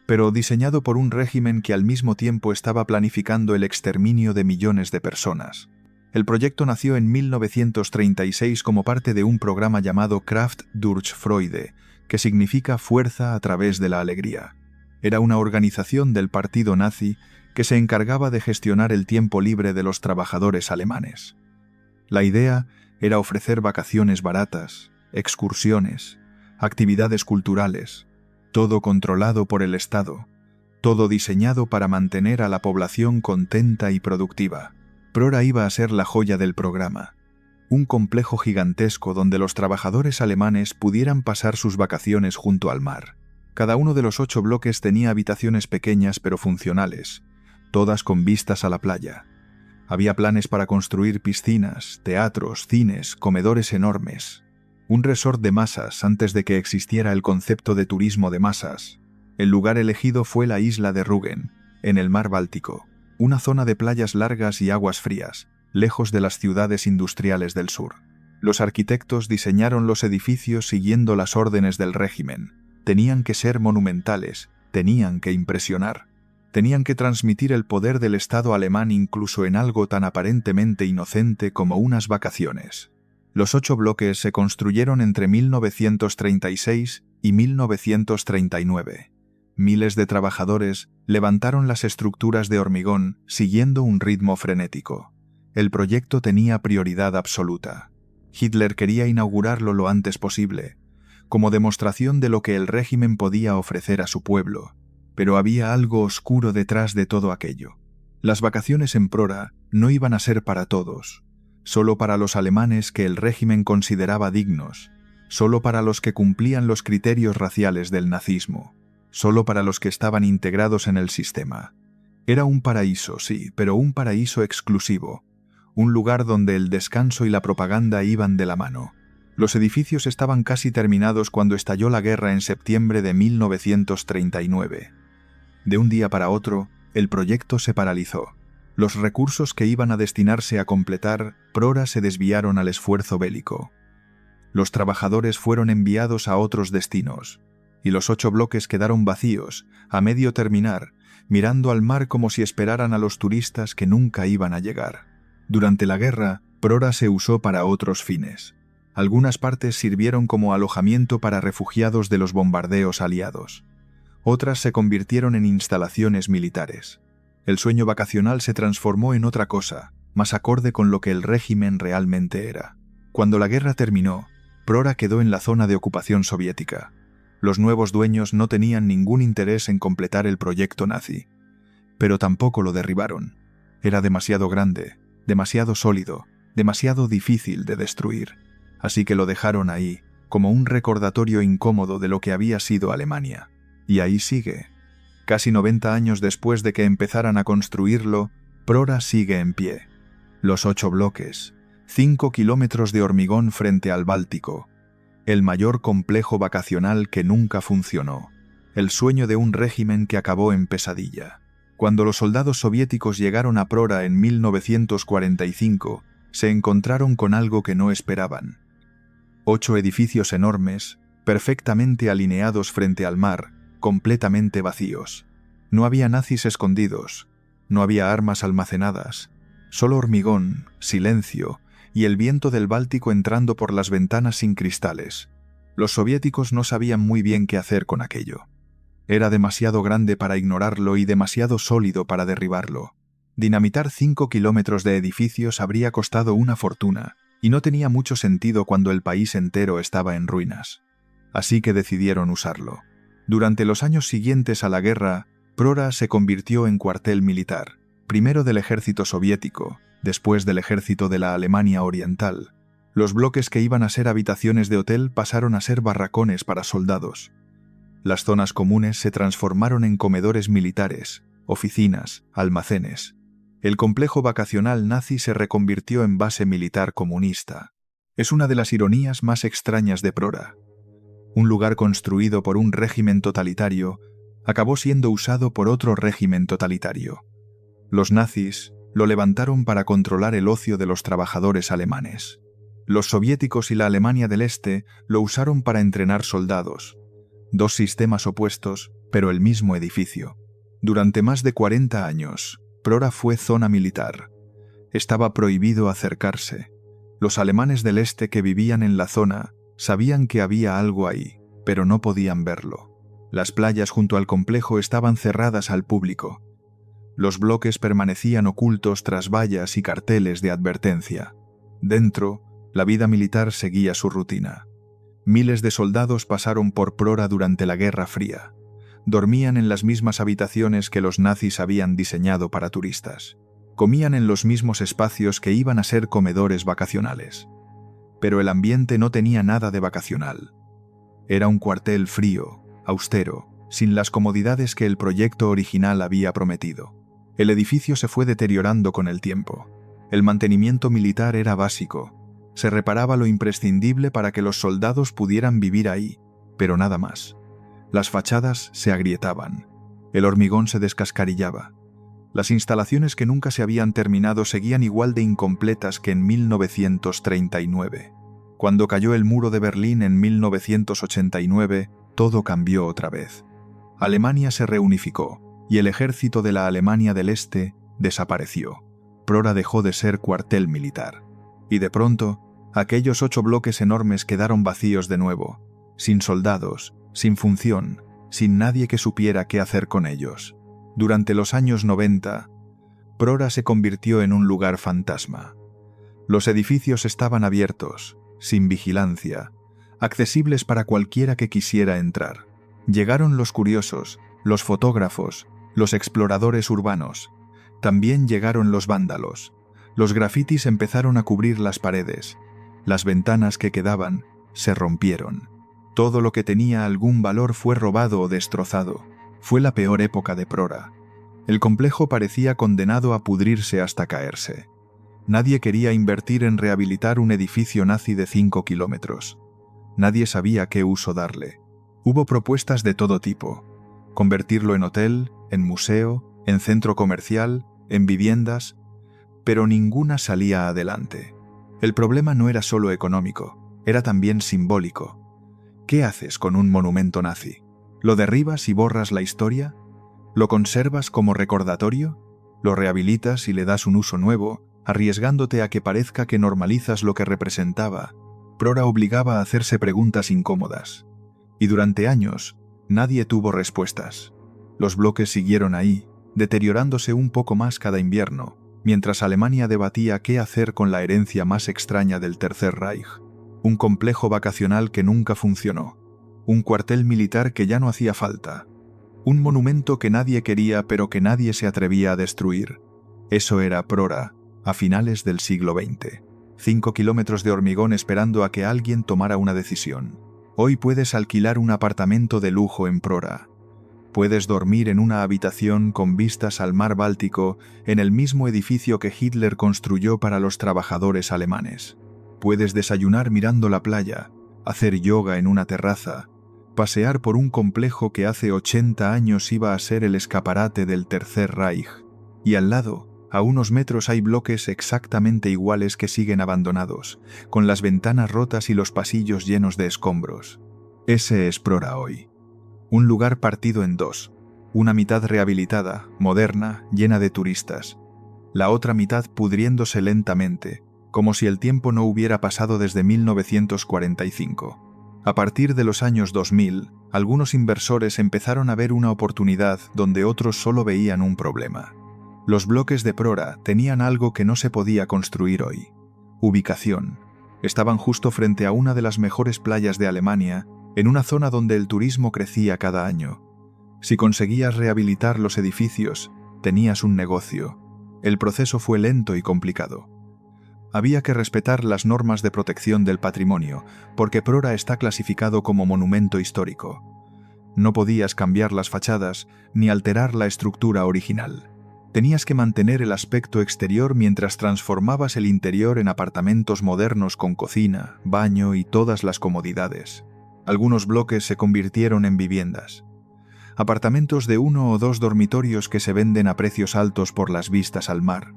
pero diseñado por un régimen que al mismo tiempo estaba planificando el exterminio de millones de personas. El proyecto nació en 1936 como parte de un programa llamado Kraft durch Freude, que significa fuerza a través de la alegría. Era una organización del partido nazi que se encargaba de gestionar el tiempo libre de los trabajadores alemanes. La idea era ofrecer vacaciones baratas, excursiones, actividades culturales, todo controlado por el Estado, todo diseñado para mantener a la población contenta y productiva. Prora iba a ser la joya del programa, un complejo gigantesco donde los trabajadores alemanes pudieran pasar sus vacaciones junto al mar. Cada uno de los 8 bloques tenía habitaciones pequeñas pero funcionales, todas con vistas a la playa. Había planes para construir piscinas, teatros, cines, comedores enormes. Un resort de masas antes de que existiera el concepto de turismo de masas. El lugar elegido fue la isla de Rügen, en el mar Báltico, una zona de playas largas y aguas frías, lejos de las ciudades industriales del sur. Los arquitectos diseñaron los edificios siguiendo las órdenes del régimen. Tenían que ser monumentales, tenían que impresionar. Tenían que transmitir el poder del Estado alemán incluso en algo tan aparentemente inocente como unas vacaciones. Los 8 bloques se construyeron entre 1936 y 1939. Miles de trabajadores levantaron las estructuras de hormigón siguiendo un ritmo frenético. El proyecto tenía prioridad absoluta. Hitler quería inaugurarlo lo antes posible, como demostración de lo que el régimen podía ofrecer a su pueblo. Pero había algo oscuro detrás de todo aquello. Las vacaciones en Prora no iban a ser para todos, solo para los alemanes que el régimen consideraba dignos, solo para los que cumplían los criterios raciales del nazismo, solo para los que estaban integrados en el sistema. Era un paraíso, sí, pero un paraíso exclusivo, un lugar donde el descanso y la propaganda iban de la mano. Los edificios estaban casi terminados cuando estalló la guerra en septiembre de 1939. De un día para otro, el proyecto se paralizó. Los recursos que iban a destinarse a completar Prora se desviaron al esfuerzo bélico. Los trabajadores fueron enviados a otros destinos. y los 8 bloques quedaron vacíos, a medio terminar, mirando al mar como si esperaran a los turistas que nunca iban a llegar. Durante la guerra, Prora se usó para otros fines. Algunas partes sirvieron como alojamiento para refugiados de los bombardeos aliados. Otras se convirtieron en instalaciones militares. El sueño vacacional se transformó en otra cosa, más acorde con lo que el régimen realmente era. Cuando la guerra terminó, Prora quedó en la zona de ocupación soviética. Los nuevos dueños no tenían ningún interés en completar el proyecto nazi, pero tampoco lo derribaron. Era demasiado grande, demasiado sólido, demasiado difícil de destruir, así que lo dejaron ahí, como un recordatorio incómodo de lo que había sido Alemania. Y ahí sigue. Casi 90 años después de que empezaran a construirlo, Prora sigue en pie. Los 8 bloques, 5 kilómetros de hormigón frente al Báltico, el mayor complejo vacacional que nunca funcionó, el sueño de un régimen que acabó en pesadilla. Cuando los soldados soviéticos llegaron a Prora en 1945, se encontraron con algo que no esperaban. 8 edificios enormes, perfectamente alineados frente al mar, completamente vacíos. No había nazis escondidos, no había armas almacenadas, solo hormigón, silencio y el viento del Báltico entrando por las ventanas sin cristales. Los soviéticos no sabían muy bien qué hacer con aquello. Era demasiado grande para ignorarlo y demasiado sólido para derribarlo. Dinamitar 5 kilómetros de edificios habría costado una fortuna, y no tenía mucho sentido cuando el país entero estaba en ruinas. Así que decidieron usarlo. Durante los años siguientes a la guerra, Prora se convirtió en cuartel militar, primero del ejército soviético, después del ejército de la Alemania Oriental. Los bloques que iban a ser habitaciones de hotel pasaron a ser barracones para soldados. Las zonas comunes se transformaron en comedores militares, oficinas, almacenes. El complejo vacacional nazi se reconvirtió en base militar comunista. Es una de las ironías más extrañas de Prora. Un lugar construido por un régimen totalitario acabó siendo usado por otro régimen totalitario. Los nazis lo levantaron para controlar el ocio de los trabajadores alemanes. Los soviéticos y la Alemania del Este lo usaron para entrenar soldados. 2 sistemas opuestos, pero el mismo edificio. Durante más de 40 años, Prora fue zona militar. Estaba prohibido acercarse. Los alemanes del Este que vivían en la zona sabían que había algo ahí, pero no podían verlo. Las playas junto al complejo estaban cerradas al público. Los bloques permanecían ocultos tras vallas y carteles de advertencia. Dentro, la vida militar seguía su rutina. Miles de soldados pasaron por Prora durante la Guerra Fría. Dormían en las mismas habitaciones que los nazis habían diseñado para turistas. Comían en los mismos espacios que iban a ser comedores vacacionales. Pero el ambiente no tenía nada de vacacional. Era un cuartel frío, austero, sin las comodidades que el proyecto original había prometido. El edificio se fue deteriorando con el tiempo. El mantenimiento militar era básico. Se reparaba lo imprescindible para que los soldados pudieran vivir ahí, pero nada más. Las fachadas se agrietaban. El hormigón se descascarillaba. Las instalaciones que nunca se habían terminado seguían igual de incompletas que en 1939. Cuando cayó el muro de Berlín en 1989, todo cambió otra vez. Alemania se reunificó, y el ejército de la Alemania del Este desapareció. Prora dejó de ser cuartel militar. Y de pronto, aquellos 8 bloques enormes quedaron vacíos de nuevo, sin soldados, sin función, sin nadie que supiera qué hacer con ellos. Durante los años 90, Prora se convirtió en un lugar fantasma. Los edificios estaban abiertos, sin vigilancia, accesibles para cualquiera que quisiera entrar. Llegaron los curiosos, los fotógrafos, los exploradores urbanos. También llegaron los vándalos. Los grafitis empezaron a cubrir las paredes. Las ventanas que quedaban se rompieron. Todo lo que tenía algún valor fue robado o destrozado. Fue la peor época de Prora. El complejo parecía condenado a pudrirse hasta caerse. Nadie quería invertir en rehabilitar un edificio nazi de 5 kilómetros. Nadie sabía qué uso darle. Hubo propuestas de todo tipo. Convertirlo en hotel, en museo, en centro comercial, en viviendas, pero ninguna salía adelante. El problema no era solo económico, era también simbólico. ¿Qué haces con un monumento nazi? ¿Lo derribas y borras la historia? ¿Lo conservas como recordatorio? ¿Lo rehabilitas y le das un uso nuevo, arriesgándote a que parezca que normalizas lo que representaba? Prora obligaba a hacerse preguntas incómodas. Y durante años, nadie tuvo respuestas. Los bloques siguieron ahí, deteriorándose un poco más cada invierno, mientras Alemania debatía qué hacer con la herencia más extraña del Tercer Reich. Un complejo vacacional que nunca funcionó. Un cuartel militar que ya no hacía falta. Un monumento que nadie quería pero que nadie se atrevía a destruir. Eso era Prora, a finales del siglo XX. 5 kilómetros de hormigón esperando a que alguien tomara una decisión. Hoy puedes alquilar un apartamento de lujo en Prora. Puedes dormir en una habitación con vistas al mar Báltico en el mismo edificio que Hitler construyó para los trabajadores alemanes. Puedes desayunar mirando la playa, hacer yoga en una terraza, pasear por un complejo que hace 80 años iba a ser el escaparate del Tercer Reich. Y al lado, a unos metros hay bloques exactamente iguales que siguen abandonados, con las ventanas rotas y los pasillos llenos de escombros. Ese es Prora hoy. Un lugar partido en dos, una mitad rehabilitada, moderna, llena de turistas, la otra mitad pudriéndose lentamente, como si el tiempo no hubiera pasado desde 1945. A partir de los años 2000, algunos inversores empezaron a ver una oportunidad donde otros solo veían un problema. Los bloques de Prora tenían algo que no se podía construir hoy: ubicación. Estaban justo frente a una de las mejores playas de Alemania, en una zona donde el turismo crecía cada año. Si conseguías rehabilitar los edificios, tenías un negocio. El proceso fue lento y complicado. Había que respetar las normas de protección del patrimonio, porque Prora está clasificado como monumento histórico. No podías cambiar las fachadas ni alterar la estructura original. Tenías que mantener el aspecto exterior mientras transformabas el interior en apartamentos modernos con cocina, baño y todas las comodidades. Algunos bloques se convirtieron en viviendas. Apartamentos de 1 o 2 dormitorios que se venden a precios altos por las vistas al mar.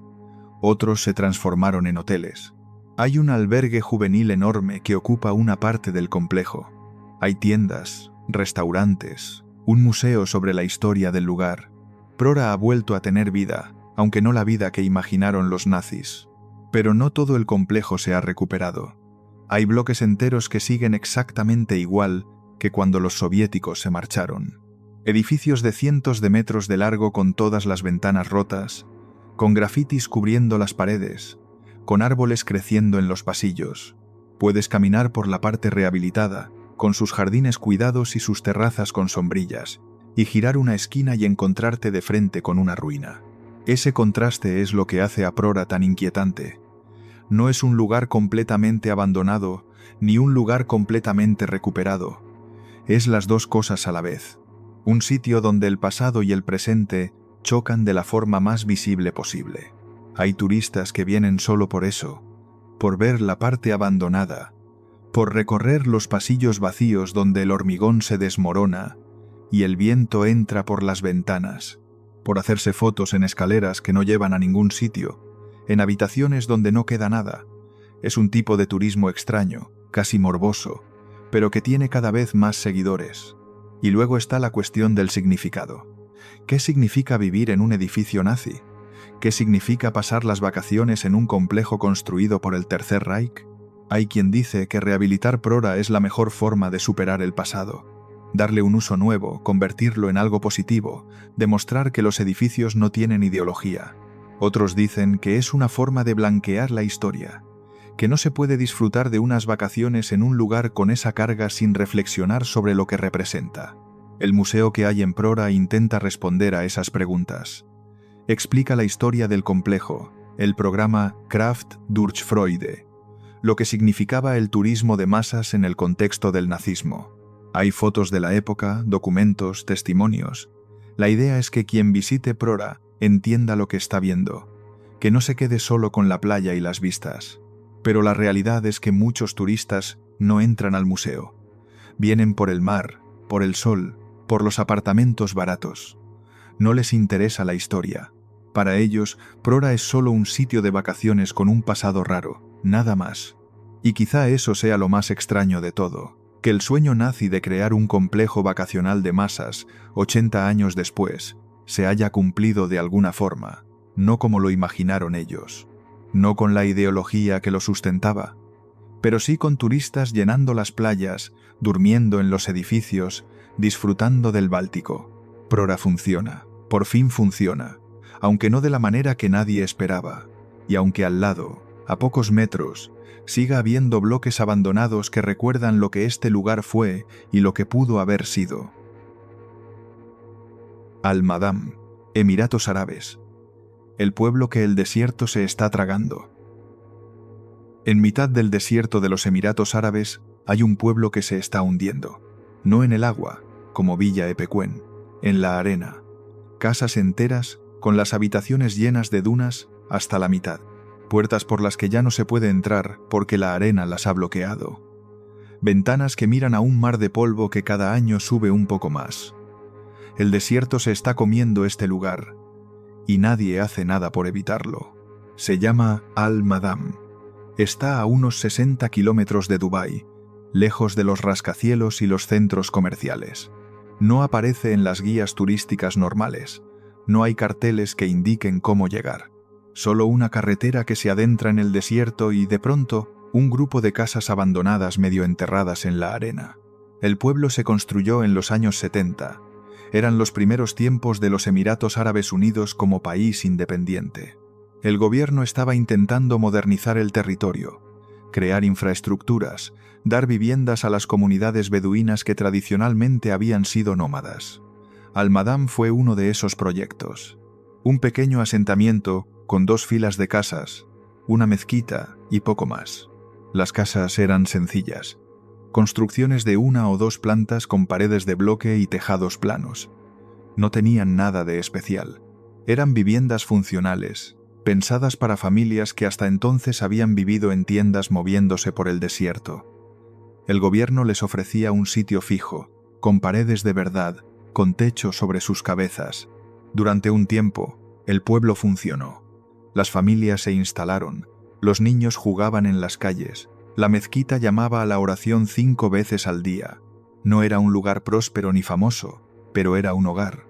Otros se transformaron en hoteles. Hay un albergue juvenil enorme que ocupa una parte del complejo. Hay tiendas, restaurantes, un museo sobre la historia del lugar. Prora ha vuelto a tener vida, aunque no la vida que imaginaron los nazis. Pero no todo el complejo se ha recuperado. Hay bloques enteros que siguen exactamente igual que cuando los soviéticos se marcharon. Edificios de cientos de metros de largo con todas las ventanas rotas, con grafitis cubriendo las paredes, con árboles creciendo en los pasillos. Puedes caminar por la parte rehabilitada, con sus jardines cuidados y sus terrazas con sombrillas, y girar una esquina y encontrarte de frente con una ruina. Ese contraste es lo que hace a Prora tan inquietante. No es un lugar completamente abandonado, ni un lugar completamente recuperado. Es las dos cosas a la vez. Un sitio donde el pasado y el presente chocan de la forma más visible posible. Hay turistas que vienen solo por eso, por ver la parte abandonada, por recorrer los pasillos vacíos donde el hormigón se desmorona y el viento entra por las ventanas, por hacerse fotos en escaleras que no llevan a ningún sitio, en habitaciones donde no queda nada. Es un tipo de turismo extraño, casi morboso, pero que tiene cada vez más seguidores. Y luego está la cuestión del significado. ¿Qué significa vivir en un edificio nazi? ¿Qué significa pasar las vacaciones en un complejo construido por el Tercer Reich? Hay quien dice que rehabilitar Prora es la mejor forma de superar el pasado. Darle un uso nuevo, convertirlo en algo positivo, demostrar que los edificios no tienen ideología. Otros dicen que es una forma de blanquear la historia, que no se puede disfrutar de unas vacaciones en un lugar con esa carga sin reflexionar sobre lo que representa. El museo que hay en Prora intenta responder a esas preguntas. Explica la historia del complejo, el programa Kraft durch Freude, lo que significaba el turismo de masas en el contexto del nazismo. Hay fotos de la época, documentos, testimonios. La idea es que quien visite Prora entienda lo que está viendo, que no se quede solo con la playa y las vistas. Pero la realidad es que muchos turistas no entran al museo. Vienen por el mar, por el sol, por los apartamentos baratos. No les interesa la historia. Para ellos, Prora es solo un sitio de vacaciones con un pasado raro, nada más. Y quizá eso sea lo más extraño de todo. Que el sueño nazi de crear un complejo vacacional de masas 80 años después se haya cumplido de alguna forma, no como lo imaginaron ellos, no con la ideología que lo sustentaba, pero sí con turistas llenando las playas, durmiendo en los edificios, disfrutando del Báltico. Prora funciona, por fin funciona, aunque no de la manera que nadie esperaba, y aunque al lado, a pocos metros, siga habiendo bloques abandonados que recuerdan lo que este lugar fue y lo que pudo haber sido. Al-Madam, Emiratos Árabes, el pueblo que el desierto se está tragando. En mitad del desierto de los Emiratos Árabes hay un pueblo que se está hundiendo, no en el agua, como Villa Epecuén, en la arena, casas enteras con las habitaciones llenas de dunas hasta la mitad. Puertas por las que ya no se puede entrar porque la arena las ha bloqueado. Ventanas que miran a un mar de polvo que cada año sube un poco más. El desierto se está comiendo este lugar, y nadie hace nada por evitarlo. Se llama Al-Madam. Está a unos 60 kilómetros de Dubái, lejos de los rascacielos y los centros comerciales. No aparece en las guías turísticas normales. No hay carteles que indiquen cómo llegar. Solo una carretera que se adentra en el desierto y, de pronto, un grupo de casas abandonadas medio enterradas en la arena. El pueblo se construyó en los años 70. Eran los primeros tiempos de los Emiratos Árabes Unidos como país independiente. El gobierno estaba intentando modernizar el territorio, crear infraestructuras, dar viviendas a las comunidades beduinas que tradicionalmente habían sido nómadas. Al-Madam fue uno de esos proyectos. Un pequeño asentamiento con 2 filas de casas, una mezquita y poco más. Las casas eran sencillas, construcciones de 1 o 2 plantas con paredes de bloque y tejados planos. No tenían nada de especial. Eran viviendas funcionales, pensadas para familias que hasta entonces habían vivido en tiendas moviéndose por el desierto. El gobierno les ofrecía un sitio fijo, con paredes de verdad, con techo sobre sus cabezas. Durante un tiempo, el pueblo funcionó. Las familias se instalaron, los niños jugaban en las calles, la mezquita llamaba a la oración 5 veces al día. No era un lugar próspero ni famoso, pero era un hogar.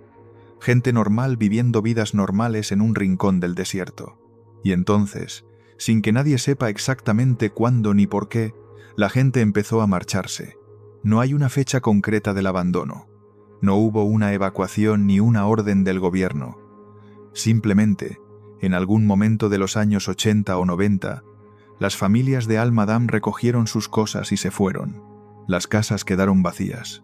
Gente normal viviendo vidas normales en un rincón del desierto. Y entonces, sin que nadie sepa exactamente cuándo ni por qué, la gente empezó a marcharse. No hay una fecha concreta del abandono. No hubo una evacuación ni una orden del gobierno. Simplemente, en algún momento de los años 80 o 90, las familias de Al-Madam recogieron sus cosas y se fueron. Las casas quedaron vacías.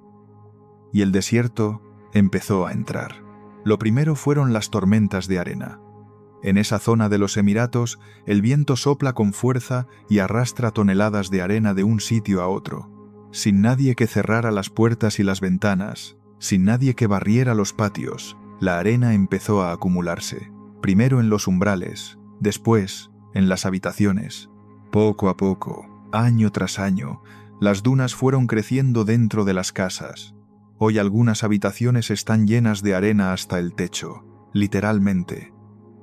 Y el desierto empezó a entrar. Lo primero fueron las tormentas de arena. En esa zona de los Emiratos, el viento sopla con fuerza y arrastra toneladas de arena de un sitio a otro. Sin nadie que cerrara las puertas y las ventanas, sin nadie que barriera los patios, la arena empezó a acumularse. Primero en los umbrales, después en las habitaciones. Poco a poco, año tras año, las dunas fueron creciendo dentro de las casas. Hoy algunas habitaciones están llenas de arena hasta el techo, literalmente.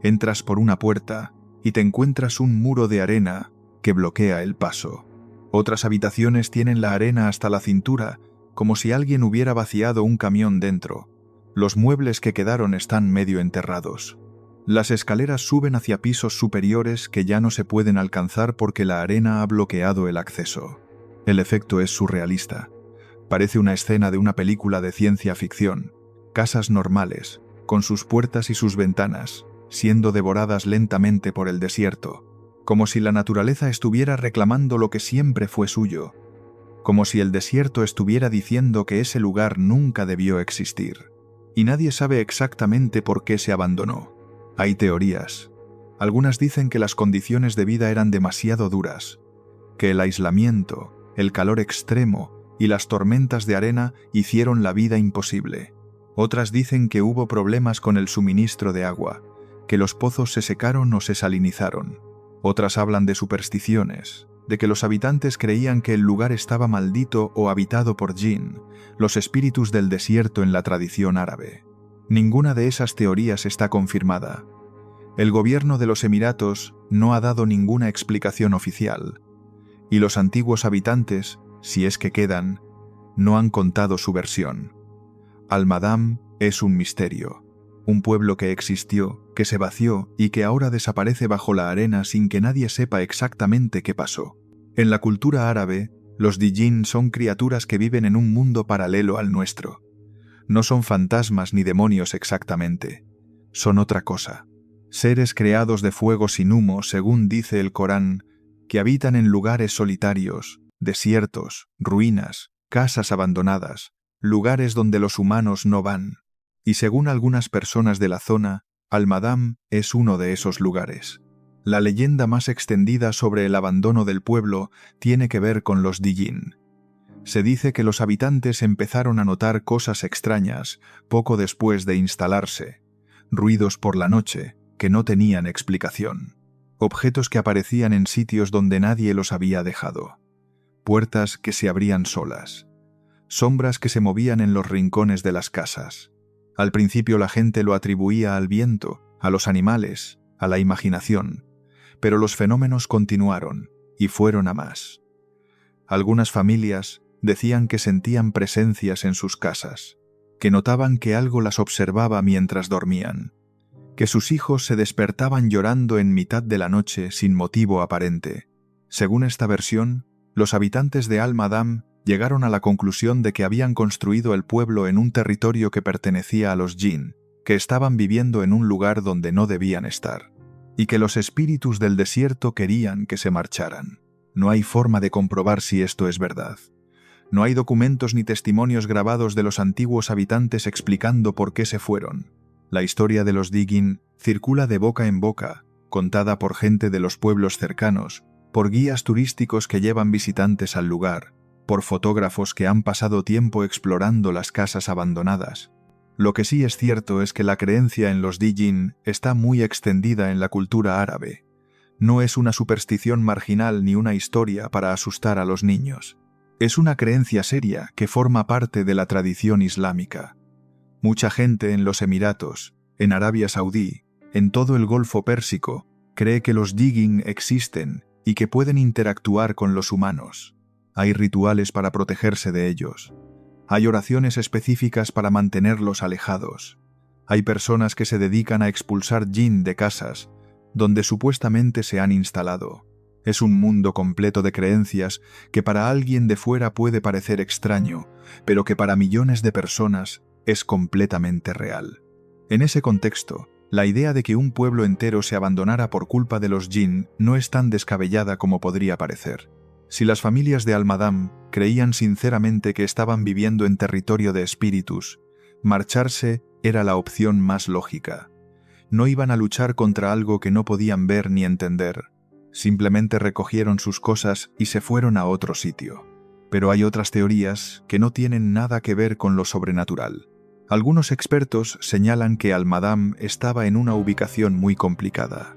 Entras por una puerta y te encuentras un muro de arena que bloquea el paso. Otras habitaciones tienen la arena hasta la cintura, como si alguien hubiera vaciado un camión dentro. Los muebles que quedaron están medio enterrados. Las escaleras suben hacia pisos superiores que ya no se pueden alcanzar porque la arena ha bloqueado el acceso. El efecto es surrealista. Parece una escena de una película de ciencia ficción. Casas normales, con sus puertas y sus ventanas, siendo devoradas lentamente por el desierto, como si la naturaleza estuviera reclamando lo que siempre fue suyo, como si el desierto estuviera diciendo que ese lugar nunca debió existir. Y nadie sabe exactamente por qué se abandonó. Hay teorías. Algunas dicen que las condiciones de vida eran demasiado duras, que el aislamiento, el calor extremo y las tormentas de arena hicieron la vida imposible. Otras dicen que hubo problemas con el suministro de agua, que los pozos se secaron o se salinizaron. Otras hablan de supersticiones, de que los habitantes creían que el lugar estaba maldito o habitado por jinn, los espíritus del desierto en la tradición árabe. Ninguna de esas teorías está confirmada. El gobierno de los Emiratos no ha dado ninguna explicación oficial, y los antiguos habitantes, si es que quedan, no han contado su versión. Al-Madam es un misterio, un pueblo que existió, que se vació y que ahora desaparece bajo la arena sin que nadie sepa exactamente qué pasó. En la cultura árabe, los Dijin son criaturas que viven en un mundo paralelo al nuestro. No son fantasmas ni demonios exactamente, son otra cosa. Seres creados de fuego sin humo, según dice el Corán, que habitan en lugares solitarios, desiertos, ruinas, casas abandonadas, lugares donde los humanos no van. Y según algunas personas de la zona, Al-Madam es uno de esos lugares. La leyenda más extendida sobre el abandono del pueblo tiene que ver con los Dijin. Se dice que los habitantes empezaron a notar cosas extrañas poco después de instalarse, ruidos por la noche que no tenían explicación, objetos que aparecían en sitios donde nadie los había dejado, puertas que se abrían solas, sombras que se movían en los rincones de las casas. Al principio la gente lo atribuía al viento, a los animales, a la imaginación, pero los fenómenos continuaron y fueron a más. Algunas familias decían que sentían presencias en sus casas, que notaban que algo las observaba mientras dormían, que sus hijos se despertaban llorando en mitad de la noche sin motivo aparente. Según esta versión, los habitantes de Al-Madam llegaron a la conclusión de que habían construido el pueblo en un territorio que pertenecía a los Jinn, que estaban viviendo en un lugar donde no debían estar, y que los espíritus del desierto querían que se marcharan. No hay forma de comprobar si esto es verdad. No hay documentos ni testimonios grabados de los antiguos habitantes explicando por qué se fueron. La historia de los Dijin circula de boca en boca, contada por gente de los pueblos cercanos, por guías turísticos que llevan visitantes al lugar, por fotógrafos que han pasado tiempo explorando las casas abandonadas. Lo que sí es cierto es que la creencia en los Dijin está muy extendida en la cultura árabe. No es una superstición marginal ni una historia para asustar a los niños. Es una creencia seria que forma parte de la tradición islámica. Mucha gente en los Emiratos, en Arabia Saudí, en todo el Golfo Pérsico, cree que los Dijin existen y que pueden interactuar con los humanos. Hay rituales para protegerse de ellos. Hay oraciones específicas para mantenerlos alejados. Hay personas que se dedican a expulsar jinn de casas donde supuestamente se han instalado. Es un mundo completo de creencias que para alguien de fuera puede parecer extraño, pero que para millones de personas es completamente real. En ese contexto, la idea de que un pueblo entero se abandonara por culpa de los jinn no es tan descabellada como podría parecer. Si las familias de Al-Madam creían sinceramente que estaban viviendo en territorio de espíritus, marcharse era la opción más lógica. No iban a luchar contra algo que no podían ver ni entender. Simplemente recogieron sus cosas y se fueron a otro sitio. Pero hay otras teorías que no tienen nada que ver con lo sobrenatural. Algunos expertos señalan que Al-Madam estaba en una ubicación muy complicada.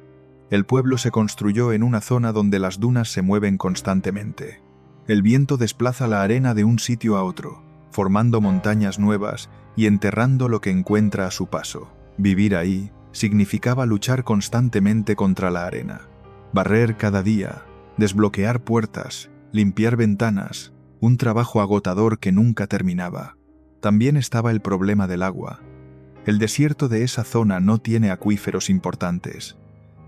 El pueblo se construyó en una zona donde las dunas se mueven constantemente. El viento desplaza la arena de un sitio a otro, formando montañas nuevas y enterrando lo que encuentra a su paso. Vivir ahí significaba luchar constantemente contra la arena. Barrer cada día, desbloquear puertas, limpiar ventanas, un trabajo agotador que nunca terminaba. También estaba el problema del agua. El desierto de esa zona no tiene acuíferos importantes.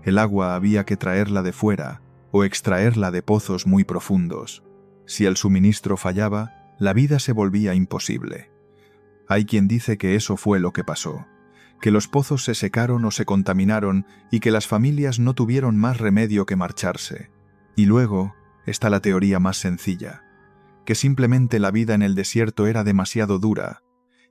El agua había que traerla de fuera o extraerla de pozos muy profundos. Si el suministro fallaba, la vida se volvía imposible. Hay quien dice que eso fue lo que pasó, que los pozos se secaron o se contaminaron y que las familias no tuvieron más remedio que marcharse. Y luego está la teoría más sencilla, que simplemente la vida en el desierto era demasiado dura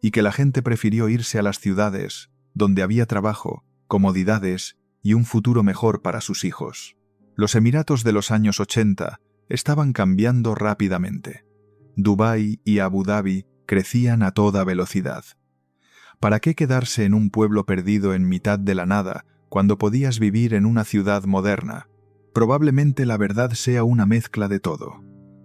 y que la gente prefirió irse a las ciudades, donde había trabajo, comodidades y un futuro mejor para sus hijos. Los Emiratos de los años 80 estaban cambiando rápidamente. Dubái y Abu Dhabi crecían a toda velocidad. ¿Para qué quedarse en un pueblo perdido en mitad de la nada cuando podías vivir en una ciudad moderna? Probablemente la verdad sea una mezcla de todo.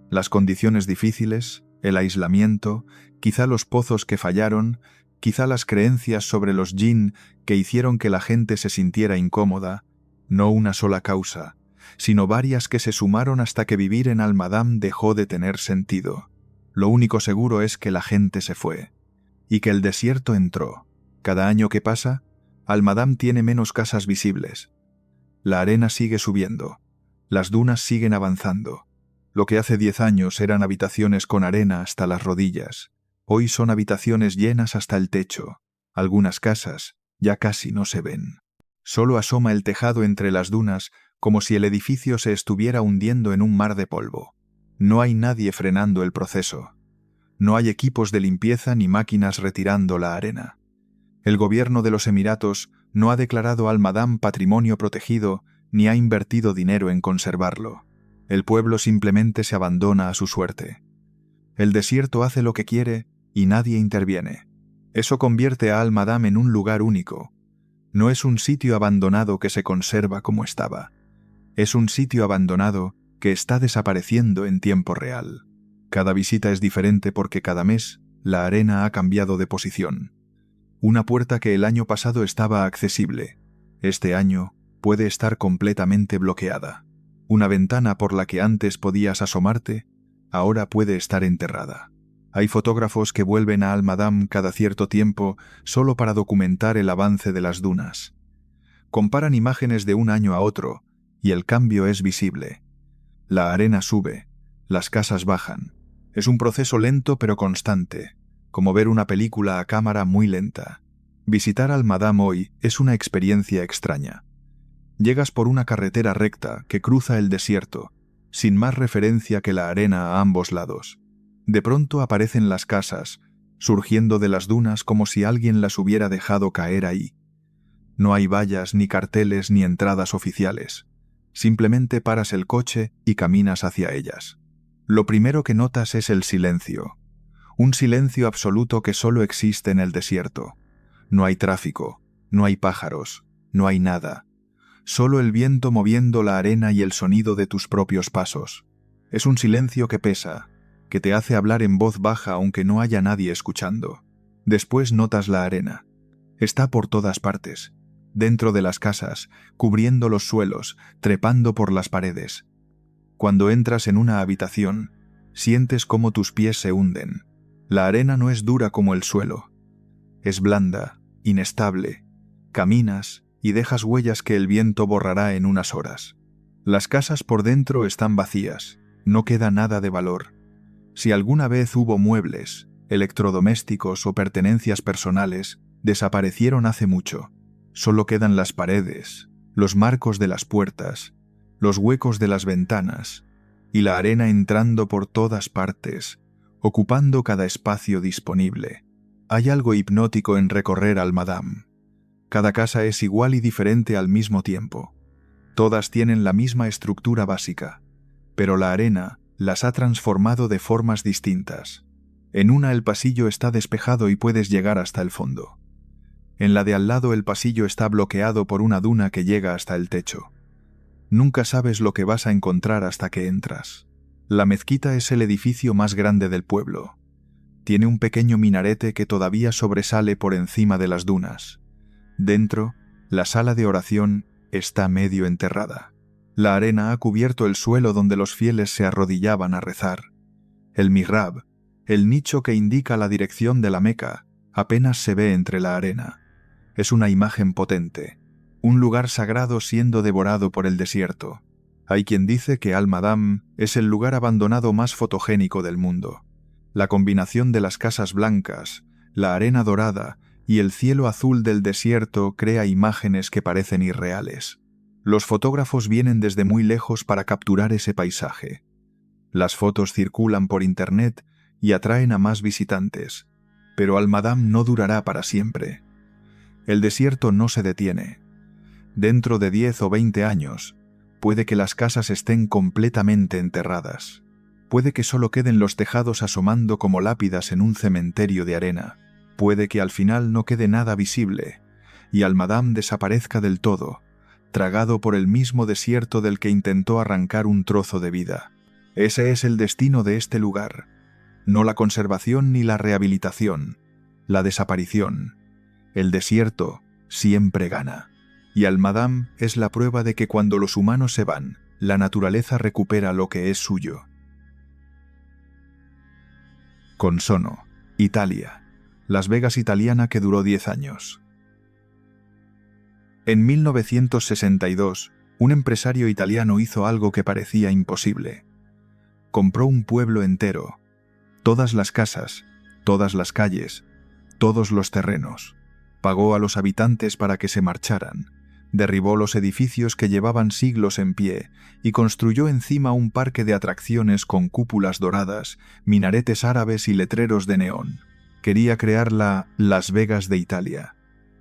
Las condiciones difíciles, el aislamiento, quizá los pozos que fallaron, quizá las creencias sobre los jinn que hicieron que la gente se sintiera incómoda, no una sola causa, sino varias que se sumaron hasta que vivir en Al-Madam dejó de tener sentido. Lo único seguro es que la gente se fue, y que el desierto entró. Cada año que pasa, Almadam tiene menos casas visibles. La arena sigue subiendo, las dunas siguen avanzando. Lo que hace 10 años eran habitaciones con arena hasta las rodillas, hoy son habitaciones llenas hasta el techo. Algunas casas ya casi no se ven. Solo asoma el tejado entre las dunas como si el edificio se estuviera hundiendo en un mar de polvo. No hay nadie frenando el proceso. No hay equipos de limpieza ni máquinas retirando la arena. El gobierno de los Emiratos no ha declarado Almadam patrimonio protegido ni ha invertido dinero en conservarlo. El pueblo simplemente se abandona a su suerte. El desierto hace lo que quiere y nadie interviene. Eso convierte a Almadam en un lugar único. No es un sitio abandonado que se conserva como estaba. Es un sitio abandonado que está desapareciendo en tiempo real. Cada visita es diferente porque cada mes la arena ha cambiado de posición. Una puerta que el año pasado estaba accesible, este año puede estar completamente bloqueada. Una ventana por la que antes podías asomarte, ahora puede estar enterrada. Hay fotógrafos que vuelven a Almadam cada cierto tiempo solo para documentar el avance de las dunas. Comparan imágenes de un año a otro y el cambio es visible. La arena sube, las casas bajan. Es un proceso lento pero constante, como ver una película a cámara muy lenta. Visitar Almadam hoy es una experiencia extraña. Llegas por una carretera recta que cruza el desierto, sin más referencia que la arena a ambos lados. De pronto aparecen las casas, surgiendo de las dunas como si alguien las hubiera dejado caer ahí. No hay vallas, ni carteles, ni entradas oficiales. Simplemente paras el coche y caminas hacia ellas. Lo primero que notas es el silencio. Un silencio absoluto que solo existe en el desierto. No hay tráfico, no hay pájaros, no hay nada. Solo el viento moviendo la arena y el sonido de tus propios pasos. Es un silencio que pesa, que te hace hablar en voz baja aunque no haya nadie escuchando. Después notas la arena. Está por todas partes. Dentro de las casas, cubriendo los suelos, trepando por las paredes. Cuando entras en una habitación, sientes cómo tus pies se hunden. La arena no es dura como el suelo. Es blanda, inestable. Caminas y dejas huellas que el viento borrará en unas horas. Las casas por dentro están vacías, no queda nada de valor. Si alguna vez hubo muebles, electrodomésticos o pertenencias personales, desaparecieron hace mucho. Solo quedan las paredes, los marcos de las puertas, los huecos de las ventanas y la arena entrando por todas partes, ocupando cada espacio disponible. Hay algo hipnótico en recorrer Almadam. Cada casa es igual y diferente al mismo tiempo. Todas tienen la misma estructura básica, pero la arena las ha transformado de formas distintas. En una el pasillo está despejado y puedes llegar hasta el fondo. En la de al lado el pasillo está bloqueado por una duna que llega hasta el techo. Nunca sabes lo que vas a encontrar hasta que entras. La mezquita es el edificio más grande del pueblo. Tiene un pequeño minarete que todavía sobresale por encima de las dunas. Dentro, la sala de oración está medio enterrada. La arena ha cubierto el suelo donde los fieles se arrodillaban a rezar. El mihrab, el nicho que indica la dirección de la Meca, apenas se ve entre la arena. Es una imagen potente, un lugar sagrado siendo devorado por el desierto. Hay quien dice que Almadam es el lugar abandonado más fotogénico del mundo. La combinación de las casas blancas, la arena dorada y el cielo azul del desierto crea imágenes que parecen irreales. Los fotógrafos vienen desde muy lejos para capturar ese paisaje. Las fotos circulan por internet y atraen a más visitantes, pero Almadam no durará para siempre. El desierto no se detiene. Dentro de 10 o 20 años, puede que las casas estén completamente enterradas. Puede que solo queden los tejados asomando como lápidas en un cementerio de arena. Puede que al final no quede nada visible y Almadam desaparezca del todo, tragado por el mismo desierto del que intentó arrancar un trozo de vida. Ese es el destino de este lugar. No la conservación ni la rehabilitación, la desaparición. El desierto siempre gana. Y Almadam es la prueba de que cuando los humanos se van, la naturaleza recupera lo que es suyo. Consono, Italia. Las Vegas italiana que duró 10 años. En 1962, un empresario italiano hizo algo que parecía imposible. Compró un pueblo entero, todas las casas, todas las calles, todos los terrenos. Pagó a los habitantes para que se marcharan, derribó los edificios que llevaban siglos en pie y construyó encima un parque de atracciones con cúpulas doradas, minaretes árabes y letreros de neón. Quería crear la Las Vegas de Italia.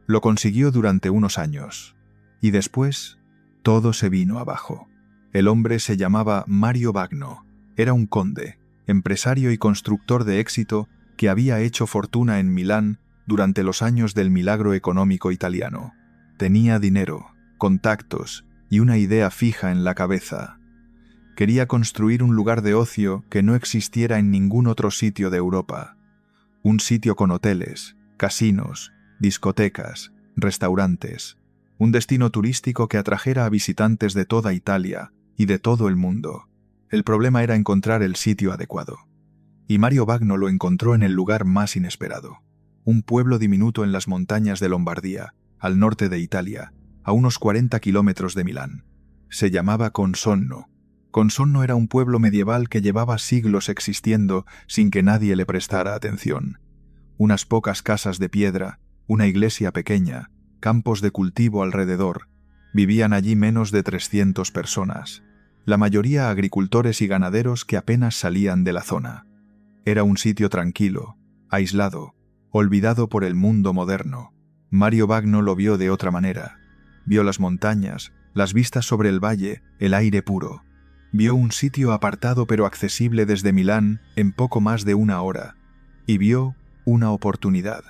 Lo consiguió durante unos años. Y después, todo se vino abajo. El hombre se llamaba Mario Bagno. Era un conde, empresario y constructor de éxito que había hecho fortuna en Milán durante los años del milagro económico italiano. Tenía dinero, contactos y una idea fija en la cabeza. Quería construir un lugar de ocio que no existiera en ningún otro sitio de Europa. Un sitio con hoteles, casinos, discotecas, restaurantes. Un destino turístico que atrajera a visitantes de toda Italia y de todo el mundo. El problema era encontrar el sitio adecuado. Y Mario Bagno lo encontró en el lugar más inesperado. Un pueblo diminuto en las montañas de Lombardía, al norte de Italia, a unos 40 kilómetros de Milán. Se llamaba Consonno. Consonno era un pueblo medieval que llevaba siglos existiendo sin que nadie le prestara atención. Unas pocas casas de piedra, una iglesia pequeña, campos de cultivo alrededor. Vivían allí menos de 300 personas. La mayoría agricultores y ganaderos que apenas salían de la zona. Era un sitio tranquilo, aislado, olvidado por el mundo moderno. Mario Bagno lo vio de otra manera. Vio las montañas, las vistas sobre el valle, el aire puro. Vio un sitio apartado pero accesible desde Milán en poco más de una hora. Y vio una oportunidad.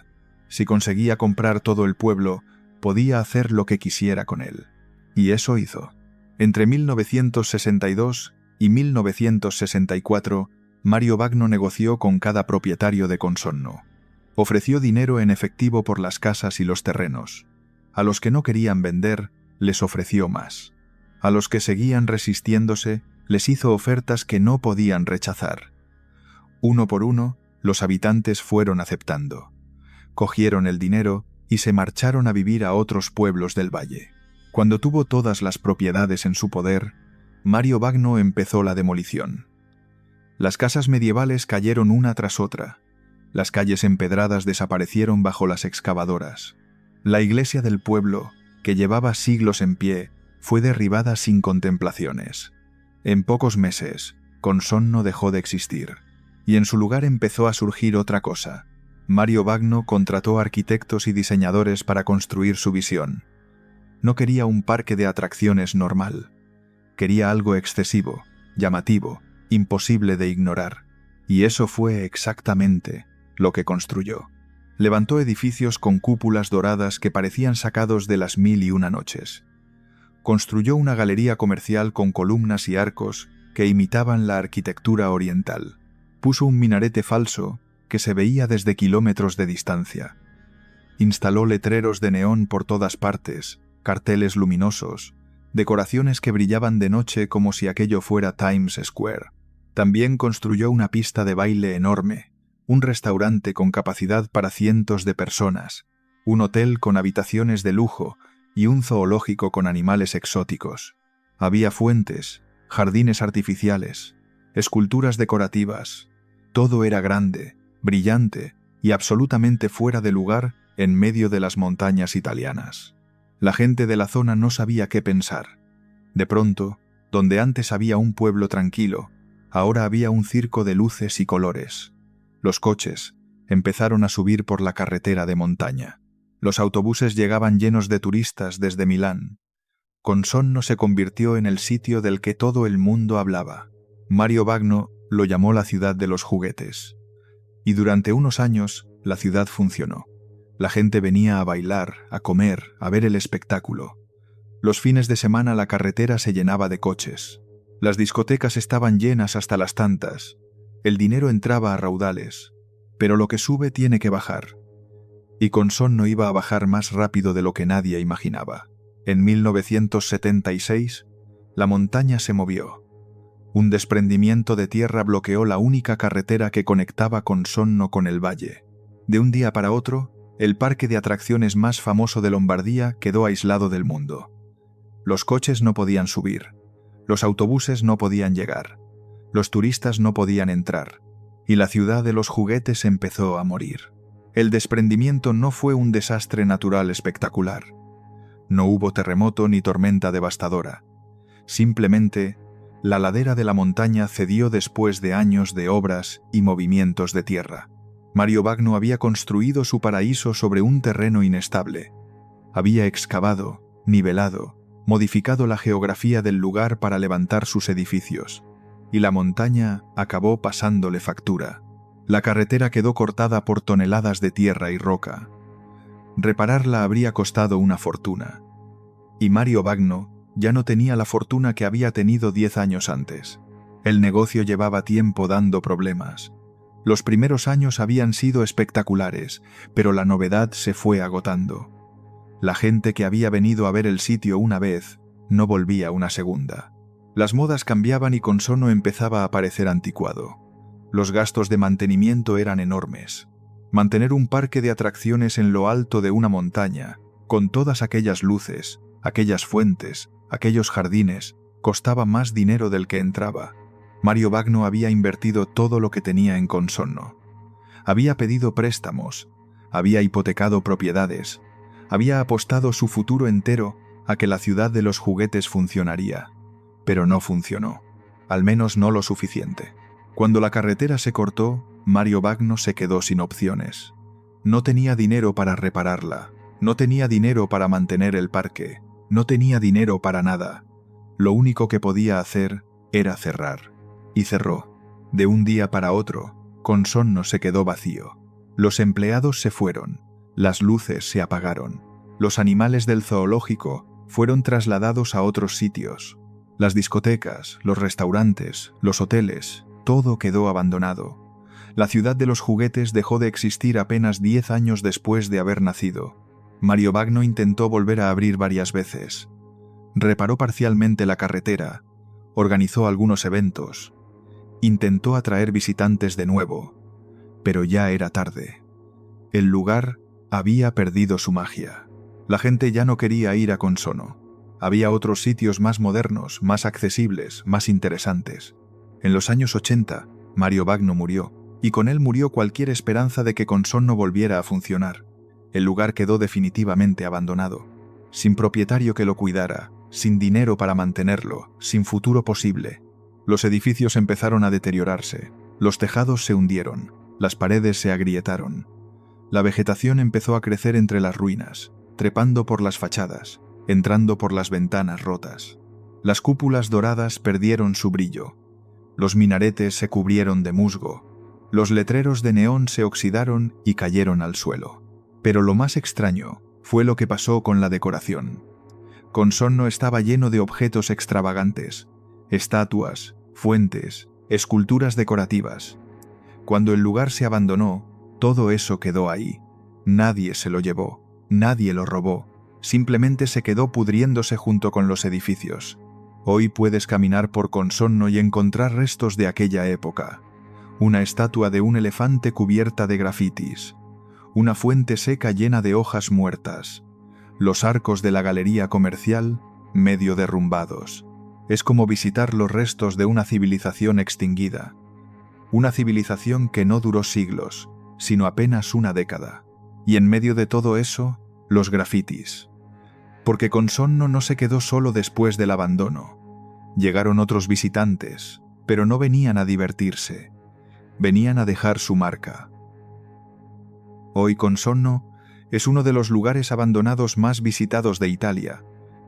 Si conseguía comprar todo el pueblo, podía hacer lo que quisiera con él. Y eso hizo. Entre 1962 y 1964, Mario Bagno negoció con cada propietario de Consonno. Ofreció dinero en efectivo por las casas y los terrenos. A los que no querían vender, les ofreció más. A los que seguían resistiéndose, les hizo ofertas que no podían rechazar. Uno por uno, los habitantes fueron aceptando. Cogieron el dinero y se marcharon a vivir a otros pueblos del valle. Cuando tuvo todas las propiedades en su poder, Mario Bagno empezó la demolición. Las casas medievales cayeron una tras otra. Las calles empedradas desaparecieron bajo las excavadoras. La iglesia del pueblo, que llevaba siglos en pie, fue derribada sin contemplaciones. En pocos meses, Consonno dejó de existir, y en su lugar empezó a surgir otra cosa. Mario Bagno contrató arquitectos y diseñadores para construir su visión. No quería un parque de atracciones normal. Quería algo excesivo, llamativo, imposible de ignorar. Y eso fue exactamente lo que construyó. Levantó edificios con cúpulas doradas que parecían sacados de las 1001 noches. Construyó una galería comercial con columnas y arcos que imitaban la arquitectura oriental. Puso un minarete falso que se veía desde kilómetros de distancia. Instaló letreros de neón por todas partes, carteles luminosos, decoraciones que brillaban de noche como si aquello fuera Times Square. También construyó una pista de baile enorme, un restaurante con capacidad para cientos de personas, un hotel con habitaciones de lujo y un zoológico con animales exóticos. Había fuentes, jardines artificiales, esculturas decorativas. Todo era grande, brillante y absolutamente fuera de lugar en medio de las montañas italianas. La gente de la zona no sabía qué pensar. De pronto, donde antes había un pueblo tranquilo, ahora había un circo de luces y colores. Los coches empezaron a subir por la carretera de montaña. Los autobuses llegaban llenos de turistas desde Milán. Consonno se convirtió en el sitio del que todo el mundo hablaba. Mario Bagno lo llamó la ciudad de los juguetes. Y durante unos años, la ciudad funcionó. La gente venía a bailar, a comer, a ver el espectáculo. Los fines de semana la carretera se llenaba de coches. Las discotecas estaban llenas hasta las tantas. El dinero entraba a raudales. Pero lo que sube tiene que bajar. Y Consonno iba a bajar más rápido de lo que nadie imaginaba. En 1976, la montaña se movió. Un desprendimiento de tierra bloqueó la única carretera que conectaba Consonno con el valle. De un día para otro, el parque de atracciones más famoso de Lombardía quedó aislado del mundo. Los coches no podían subir, los autobuses no podían llegar, los turistas no podían entrar, y la ciudad de los juguetes empezó a morir. El desprendimiento no fue un desastre natural espectacular. No hubo terremoto ni tormenta devastadora. Simplemente, la ladera de la montaña cedió después de años de obras y movimientos de tierra. Mario Bagno había construido su paraíso sobre un terreno inestable. Había excavado, nivelado, modificado la geografía del lugar para levantar sus edificios, y la montaña acabó pasándole factura. La carretera quedó cortada por toneladas de tierra y roca. Repararla habría costado una fortuna. Y Mario Bagno ya no tenía la fortuna que había tenido 10 años antes. El negocio llevaba tiempo dando problemas. Los primeros años habían sido espectaculares, pero la novedad se fue agotando. La gente que había venido a ver el sitio una vez no volvía una segunda. Las modas cambiaban y Consonno empezaba a parecer anticuado. Los gastos de mantenimiento eran enormes. Mantener un parque de atracciones en lo alto de una montaña, con todas aquellas luces, aquellas fuentes, aquellos jardines, costaba más dinero del que entraba. Mario Bagno había invertido todo lo que tenía en Consonno. Había pedido préstamos, había hipotecado propiedades, había apostado su futuro entero a que la ciudad de los juguetes funcionaría. Pero no funcionó, al menos no lo suficiente. Cuando la carretera se cortó, Mario Bagno se quedó sin opciones. No tenía dinero para repararla, no tenía dinero para mantener el parque, no tenía dinero para nada. Lo único que podía hacer era cerrar. Y cerró. De un día para otro, Consonno se quedó vacío. Los empleados se fueron, las luces se apagaron, los animales del zoológico fueron trasladados a otros sitios. Las discotecas, los restaurantes, los hoteles, todo quedó abandonado. La ciudad de los juguetes dejó de existir apenas 10 años después de haber nacido. Mario Bagno intentó volver a abrir varias veces. Reparó parcialmente la carretera, organizó algunos eventos, intentó atraer visitantes de nuevo, pero ya era tarde. El lugar había perdido su magia. La gente ya no quería ir a Consonno. Había otros sitios más modernos, más accesibles, más interesantes. En los años 80, Mario Bagno murió, y con él murió cualquier esperanza de que Consonno volviera a funcionar. El lugar quedó definitivamente abandonado, sin propietario que lo cuidara, sin dinero para mantenerlo, sin futuro posible. Los edificios empezaron a deteriorarse, los tejados se hundieron, las paredes se agrietaron. La vegetación empezó a crecer entre las ruinas, trepando por las fachadas, entrando por las ventanas rotas. Las cúpulas doradas perdieron su brillo. Los minaretes se cubrieron de musgo. Los letreros de neón se oxidaron y cayeron al suelo. Pero lo más extraño fue lo que pasó con la decoración. Consonno estaba lleno de objetos extravagantes, estatuas, fuentes, esculturas decorativas. Cuando el lugar se abandonó, todo eso quedó ahí. Nadie se lo llevó, nadie lo robó, simplemente se quedó pudriéndose junto con los edificios. Hoy puedes caminar por Consonno y encontrar restos de aquella época. Una estatua de un elefante cubierta de grafitis, una fuente seca llena de hojas muertas, los arcos de la galería comercial medio derrumbados. Es como visitar los restos de una civilización extinguida. Una civilización que no duró siglos, sino apenas una década. Y en medio de todo eso, los grafitis. Porque Consonno no se quedó solo después del abandono. Llegaron otros visitantes, pero no venían a divertirse. Venían a dejar su marca. Hoy Consonno es uno de los lugares abandonados más visitados de Italia,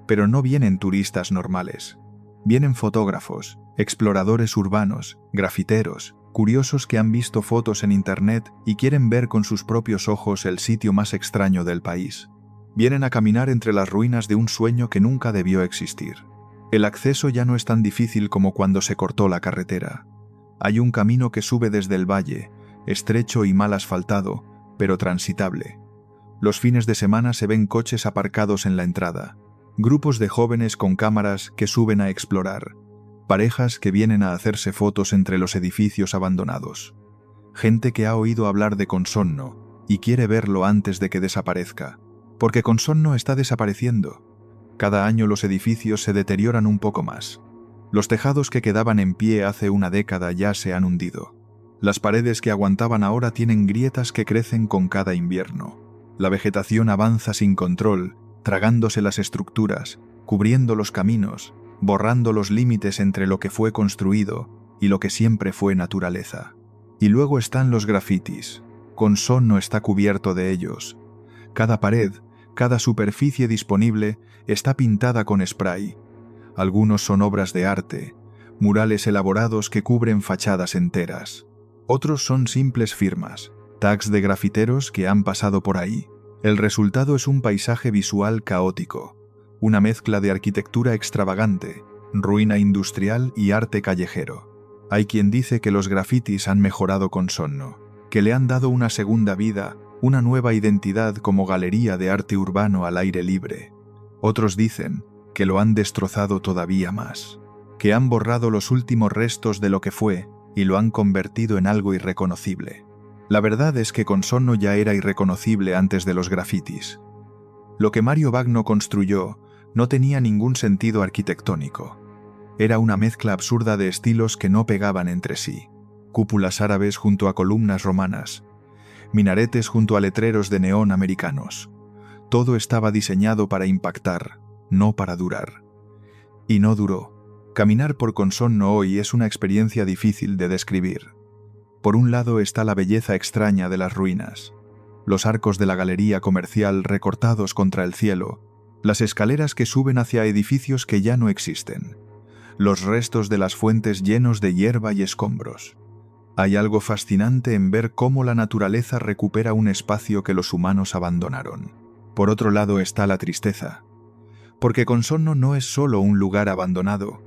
pero no vienen turistas normales. Vienen fotógrafos, exploradores urbanos, grafiteros, curiosos que han visto fotos en internet y quieren ver con sus propios ojos el sitio más extraño del país. Vienen a caminar entre las ruinas de un sueño que nunca debió existir. El acceso ya no es tan difícil como cuando se cortó la carretera. Hay un camino que sube desde el valle, estrecho y mal asfaltado, pero transitable. Los fines de semana se ven coches aparcados en la entrada, grupos de jóvenes con cámaras que suben a explorar, parejas que vienen a hacerse fotos entre los edificios abandonados, gente que ha oído hablar de Consonno y quiere verlo antes de que desaparezca, porque Consonno está desapareciendo. Cada año los edificios se deterioran un poco más. Los tejados que quedaban en pie hace una década ya se han hundido. Las paredes que aguantaban ahora tienen grietas que crecen con cada invierno. La vegetación avanza sin control, tragándose las estructuras, cubriendo los caminos, borrando los límites entre lo que fue construido y lo que siempre fue naturaleza. Y luego están los grafitis. Consonno está cubierto de ellos. Cada pared, cada superficie disponible está pintada con spray. Algunos son obras de arte, murales elaborados que cubren fachadas enteras. Otros son simples firmas, tags de grafiteros que han pasado por ahí. El resultado es un paisaje visual caótico, una mezcla de arquitectura extravagante, ruina industrial y arte callejero. Hay quien dice que los grafitis han mejorado Consonno, que le han dado una segunda vida, una nueva identidad como galería de arte urbano al aire libre. Otros dicen que lo han destrozado todavía más, que han borrado los últimos restos de lo que fue y lo han convertido en algo irreconocible. La verdad es que Consonno ya era irreconocible antes de los grafitis. Lo que Mario Bagno construyó no tenía ningún sentido arquitectónico. Era una mezcla absurda de estilos que no pegaban entre sí. Cúpulas árabes junto a columnas romanas, minaretes junto a letreros de neón americanos. Todo estaba diseñado para impactar, no para durar. Y no duró. Caminar por Consonno hoy es una experiencia difícil de describir. Por un lado está la belleza extraña de las ruinas, los arcos de la galería comercial recortados contra el cielo, las escaleras que suben hacia edificios que ya no existen, los restos de las fuentes llenos de hierba y escombros. Hay algo fascinante en ver cómo la naturaleza recupera un espacio que los humanos abandonaron. Por otro lado está la tristeza, porque Consonno no es solo un lugar abandonado,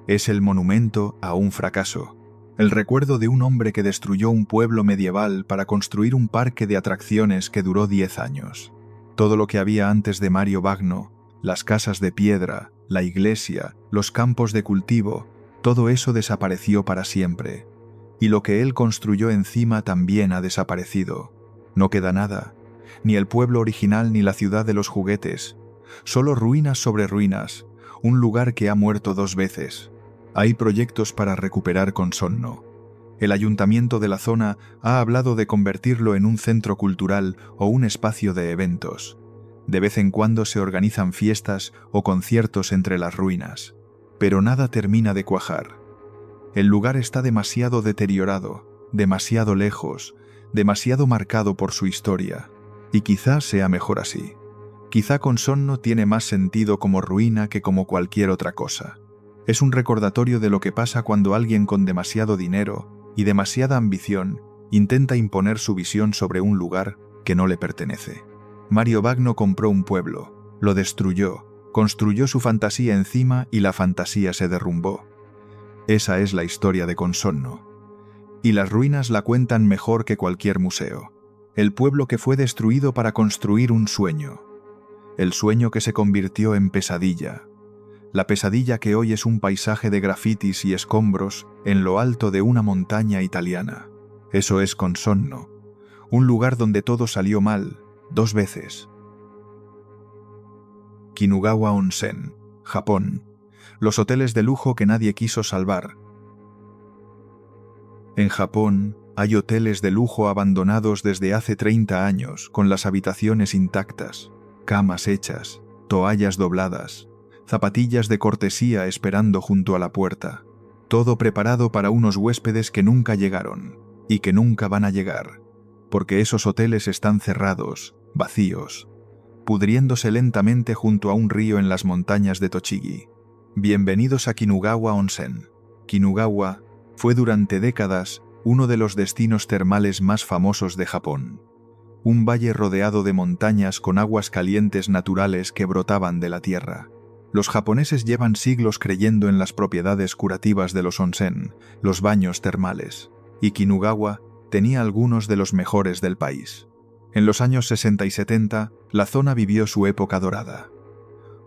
es el monumento a un fracaso, el recuerdo de un hombre que destruyó un pueblo medieval para construir un parque de atracciones que duró 10 años. Todo lo que había antes de Mario Bagno, las casas de piedra, la iglesia, los campos de cultivo, todo eso desapareció para siempre. Y lo que él construyó encima también ha desaparecido. No queda nada, ni el pueblo original ni la ciudad de los juguetes. Solo ruinas sobre ruinas, un lugar que ha muerto 2 veces. Hay proyectos para recuperar Consonno. El ayuntamiento de la zona ha hablado de convertirlo en un centro cultural o un espacio de eventos. De vez en cuando se organizan fiestas o conciertos entre las ruinas, pero nada termina de cuajar. El lugar está demasiado deteriorado, demasiado lejos, demasiado marcado por su historia, y quizá sea mejor así. Quizá Consonno tiene más sentido como ruina que como cualquier otra cosa. Es un recordatorio de lo que pasa cuando alguien con demasiado dinero y demasiada ambición intenta imponer su visión sobre un lugar que no le pertenece. Mario Bagno compró un pueblo, lo destruyó, construyó su fantasía encima y la fantasía se derrumbó. Esa es la historia de Consonno. Y las ruinas la cuentan mejor que cualquier museo. El pueblo que fue destruido para construir un sueño. El sueño que se convirtió en pesadilla. La pesadilla que hoy es un paisaje de grafitis y escombros en lo alto de una montaña italiana. Eso es Consonno. Un lugar donde todo salió mal, 2 veces. Kinugawa Onsen, Japón. Los hoteles de lujo que nadie quiso salvar. En Japón, hay hoteles de lujo abandonados desde hace 30 años, con las habitaciones intactas, camas hechas, toallas dobladas, zapatillas de cortesía esperando junto a la puerta. Todo preparado para unos huéspedes que nunca llegaron, y que nunca van a llegar, porque esos hoteles están cerrados, vacíos, pudriéndose lentamente junto a un río en las montañas de Tochigi. Bienvenidos a Kinugawa Onsen. Kinugawa fue durante décadas uno de los destinos termales más famosos de Japón. Un valle rodeado de montañas con aguas calientes naturales que brotaban de la tierra. Los japoneses llevan siglos creyendo en las propiedades curativas de los onsen, los baños termales, y Kinugawa tenía algunos de los mejores del país. En los años 60 y 70, la zona vivió su época dorada.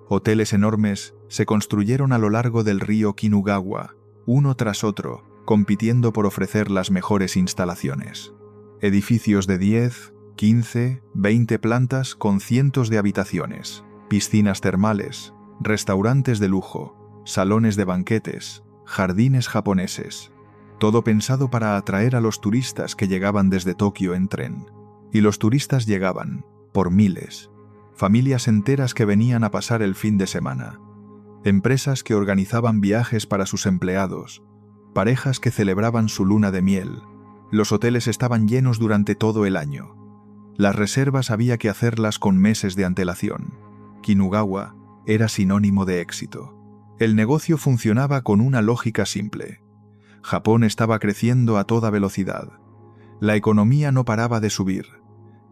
Hoteles enormes se construyeron a lo largo del río Kinugawa, uno tras otro, compitiendo por ofrecer las mejores instalaciones. Edificios de 10, 15, 20 plantas con cientos de habitaciones, piscinas termales, restaurantes de lujo, salones de banquetes, jardines japoneses. Todo pensado para atraer a los turistas que llegaban desde Tokio en tren. Y los turistas llegaban, por miles. Familias enteras que venían a pasar el fin de semana. Empresas que organizaban viajes para sus empleados. Parejas que celebraban su luna de miel. Los hoteles estaban llenos durante todo el año. Las reservas había que hacerlas con meses de antelación. Kinugawa era sinónimo de éxito. El negocio funcionaba con una lógica simple. Japón estaba creciendo a toda velocidad. La economía no paraba de subir.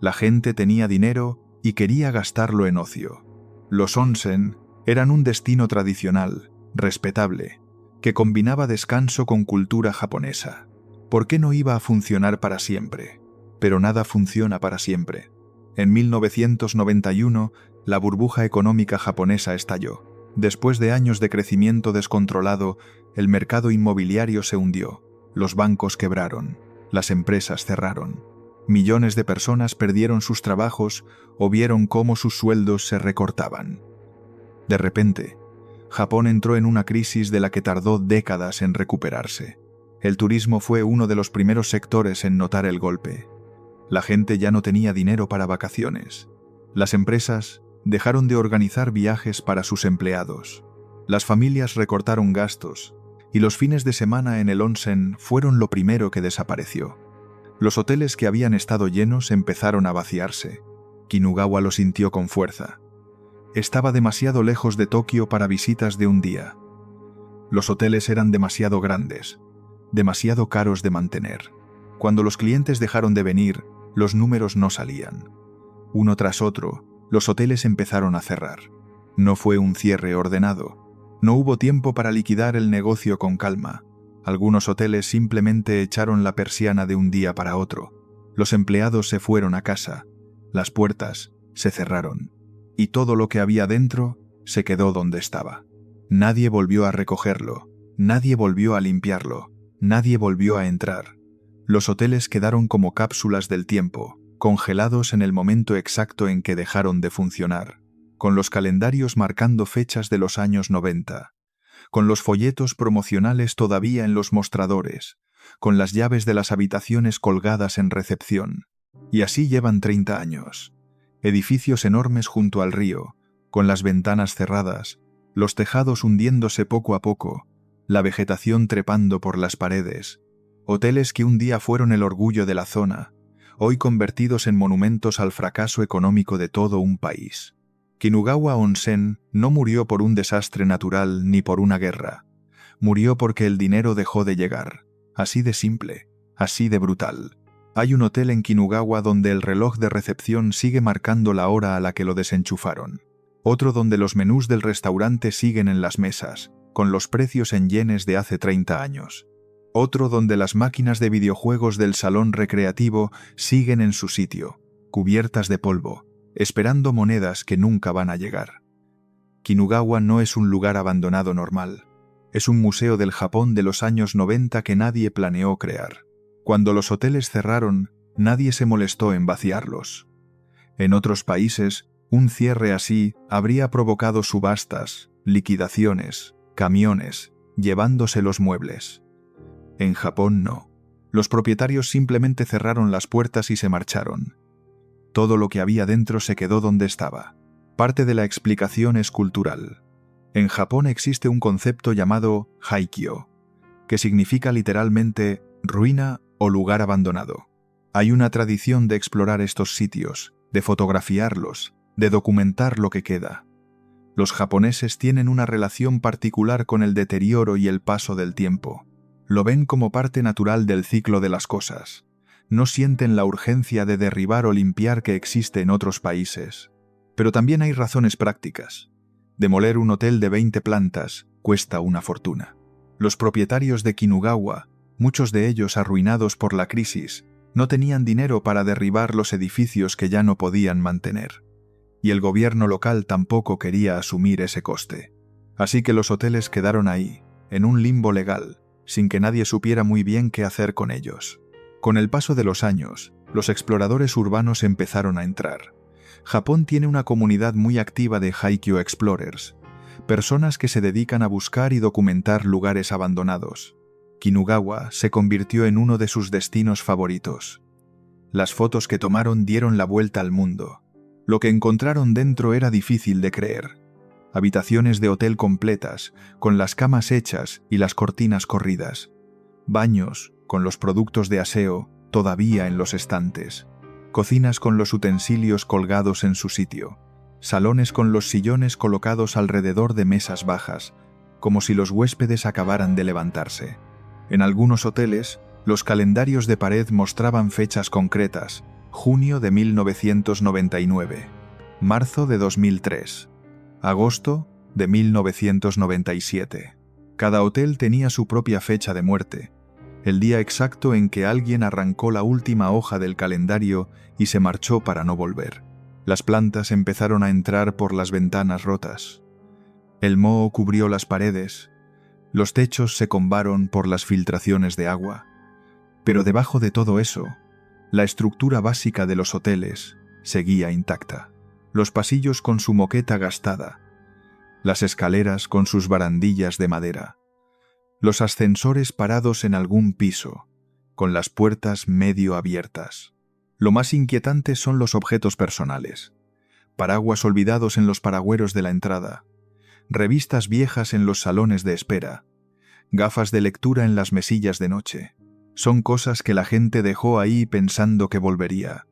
La gente tenía dinero y quería gastarlo en ocio. Los onsen eran un destino tradicional, respetable, que combinaba descanso con cultura japonesa. ¿Por qué no iba a funcionar para siempre? Pero nada funciona para siempre. En 1991, la burbuja económica japonesa estalló. Después de años de crecimiento descontrolado, el mercado inmobiliario se hundió, los bancos quebraron, las empresas cerraron. Millones de personas perdieron sus trabajos o vieron cómo sus sueldos se recortaban. De repente, Japón entró en una crisis de la que tardó décadas en recuperarse. El turismo fue uno de los primeros sectores en notar el golpe. La gente ya no tenía dinero para vacaciones. Las empresas dejaron de organizar viajes para sus empleados. Las familias recortaron gastos, y los fines de semana en el onsen fueron lo primero que desapareció. Los hoteles que habían estado llenos empezaron a vaciarse. Kinugawa lo sintió con fuerza. Estaba demasiado lejos de Tokio para visitas de un día. Los hoteles eran demasiado grandes, demasiado caros de mantener. Cuando los clientes dejaron de venir, los números no salían. Uno tras otro, los hoteles empezaron a cerrar. No fue un cierre ordenado. No hubo tiempo para liquidar el negocio con calma. Algunos hoteles simplemente echaron la persiana de un día para otro. Los empleados se fueron a casa. Las puertas se cerraron. Y todo lo que había dentro se quedó donde estaba. Nadie volvió a recogerlo. Nadie volvió a limpiarlo. Nadie volvió a entrar. Los hoteles quedaron como cápsulas del tiempo, congelados en el momento exacto en que dejaron de funcionar, con los calendarios marcando fechas de los años 90, con los folletos promocionales todavía en los mostradores, con las llaves de las habitaciones colgadas en recepción. Y así llevan 30 años. Edificios enormes junto al río, con las ventanas cerradas, los tejados hundiéndose poco a poco, la vegetación trepando por las paredes. Hoteles que un día fueron el orgullo de la zona, hoy convertidos en monumentos al fracaso económico de todo un país. Kinugawa Onsen no murió por un desastre natural ni por una guerra. Murió porque el dinero dejó de llegar. Así de simple, así de brutal. Hay un hotel en Kinugawa donde el reloj de recepción sigue marcando la hora a la que lo desenchufaron. Otro donde los menús del restaurante siguen en las mesas, con los precios en yenes de hace 30 años. Otro donde las máquinas de videojuegos del salón recreativo siguen en su sitio, cubiertas de polvo, esperando monedas que nunca van a llegar. Kinugawa no es un lugar abandonado normal. Es un museo del Japón de los años 90 que nadie planeó crear. Cuando los hoteles cerraron, nadie se molestó en vaciarlos. En otros países, un cierre así habría provocado subastas, liquidaciones, camiones, llevándose los muebles. En Japón no. Los propietarios simplemente cerraron las puertas y se marcharon. Todo lo que había dentro se quedó donde estaba. Parte de la explicación es cultural. En Japón existe un concepto llamado haikyo, que significa literalmente ruina o lugar abandonado. Hay una tradición de explorar estos sitios, de fotografiarlos, de documentar lo que queda. Los japoneses tienen una relación particular con el deterioro y el paso del tiempo. Lo ven como parte natural del ciclo de las cosas. No sienten la urgencia de derribar o limpiar que existe en otros países. Pero también hay razones prácticas. Demoler un hotel de 20 plantas cuesta una fortuna. Los propietarios de Kinugawa, muchos de ellos arruinados por la crisis, no tenían dinero para derribar los edificios que ya no podían mantener. Y el gobierno local tampoco quería asumir ese coste. Así que los hoteles quedaron ahí, en un limbo legal, sin que nadie supiera muy bien qué hacer con ellos. Con el paso de los años, los exploradores urbanos empezaron a entrar. Japón tiene una comunidad muy activa de Haikyu Explorers, personas que se dedican a buscar y documentar lugares abandonados. Kinugawa se convirtió en uno de sus destinos favoritos. Las fotos que tomaron dieron la vuelta al mundo. Lo que encontraron dentro era difícil de creer. Habitaciones de hotel completas, con las camas hechas y las cortinas corridas. Baños, con los productos de aseo todavía en los estantes. Cocinas con los utensilios colgados en su sitio. Salones con los sillones colocados alrededor de mesas bajas, como si los huéspedes acabaran de levantarse. En algunos hoteles, los calendarios de pared mostraban fechas concretas: junio de 1999, marzo de 2003, agosto de 1997. Cada hotel tenía su propia fecha de muerte, el día exacto en que alguien arrancó la última hoja del calendario y se marchó para no volver. Las plantas empezaron a entrar por las ventanas rotas. El moho cubrió las paredes. Los techos se combaron por las filtraciones de agua. Pero debajo de todo eso, la estructura básica de los hoteles seguía intacta. Los pasillos con su moqueta gastada, las escaleras con sus barandillas de madera, los ascensores parados en algún piso, con las puertas medio abiertas. Lo más inquietante son los objetos personales: paraguas olvidados en los paragüeros de la entrada, revistas viejas en los salones de espera, gafas de lectura en las mesillas de noche. Son cosas que la gente dejó ahí pensando que volvería.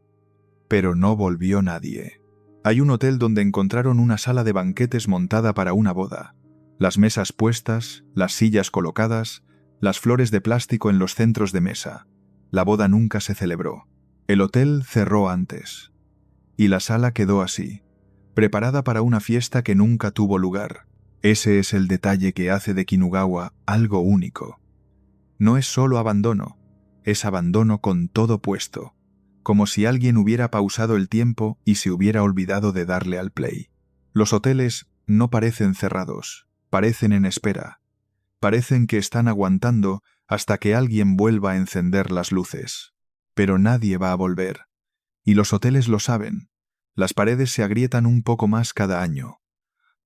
Pero no volvió nadie. Hay un hotel donde encontraron una sala de banquetes montada para una boda. Las mesas puestas, las sillas colocadas, las flores de plástico en los centros de mesa. La boda nunca se celebró. El hotel cerró antes. Y la sala quedó así, preparada para una fiesta que nunca tuvo lugar. Ese es el detalle que hace de Kinugawa algo único. No es solo abandono, es abandono con todo puesto, como si alguien hubiera pausado el tiempo y se hubiera olvidado de darle al play. Los hoteles no parecen cerrados, parecen en espera. Parecen que están aguantando hasta que alguien vuelva a encender las luces. Pero nadie va a volver. Y los hoteles lo saben. Las paredes se agrietan un poco más cada año.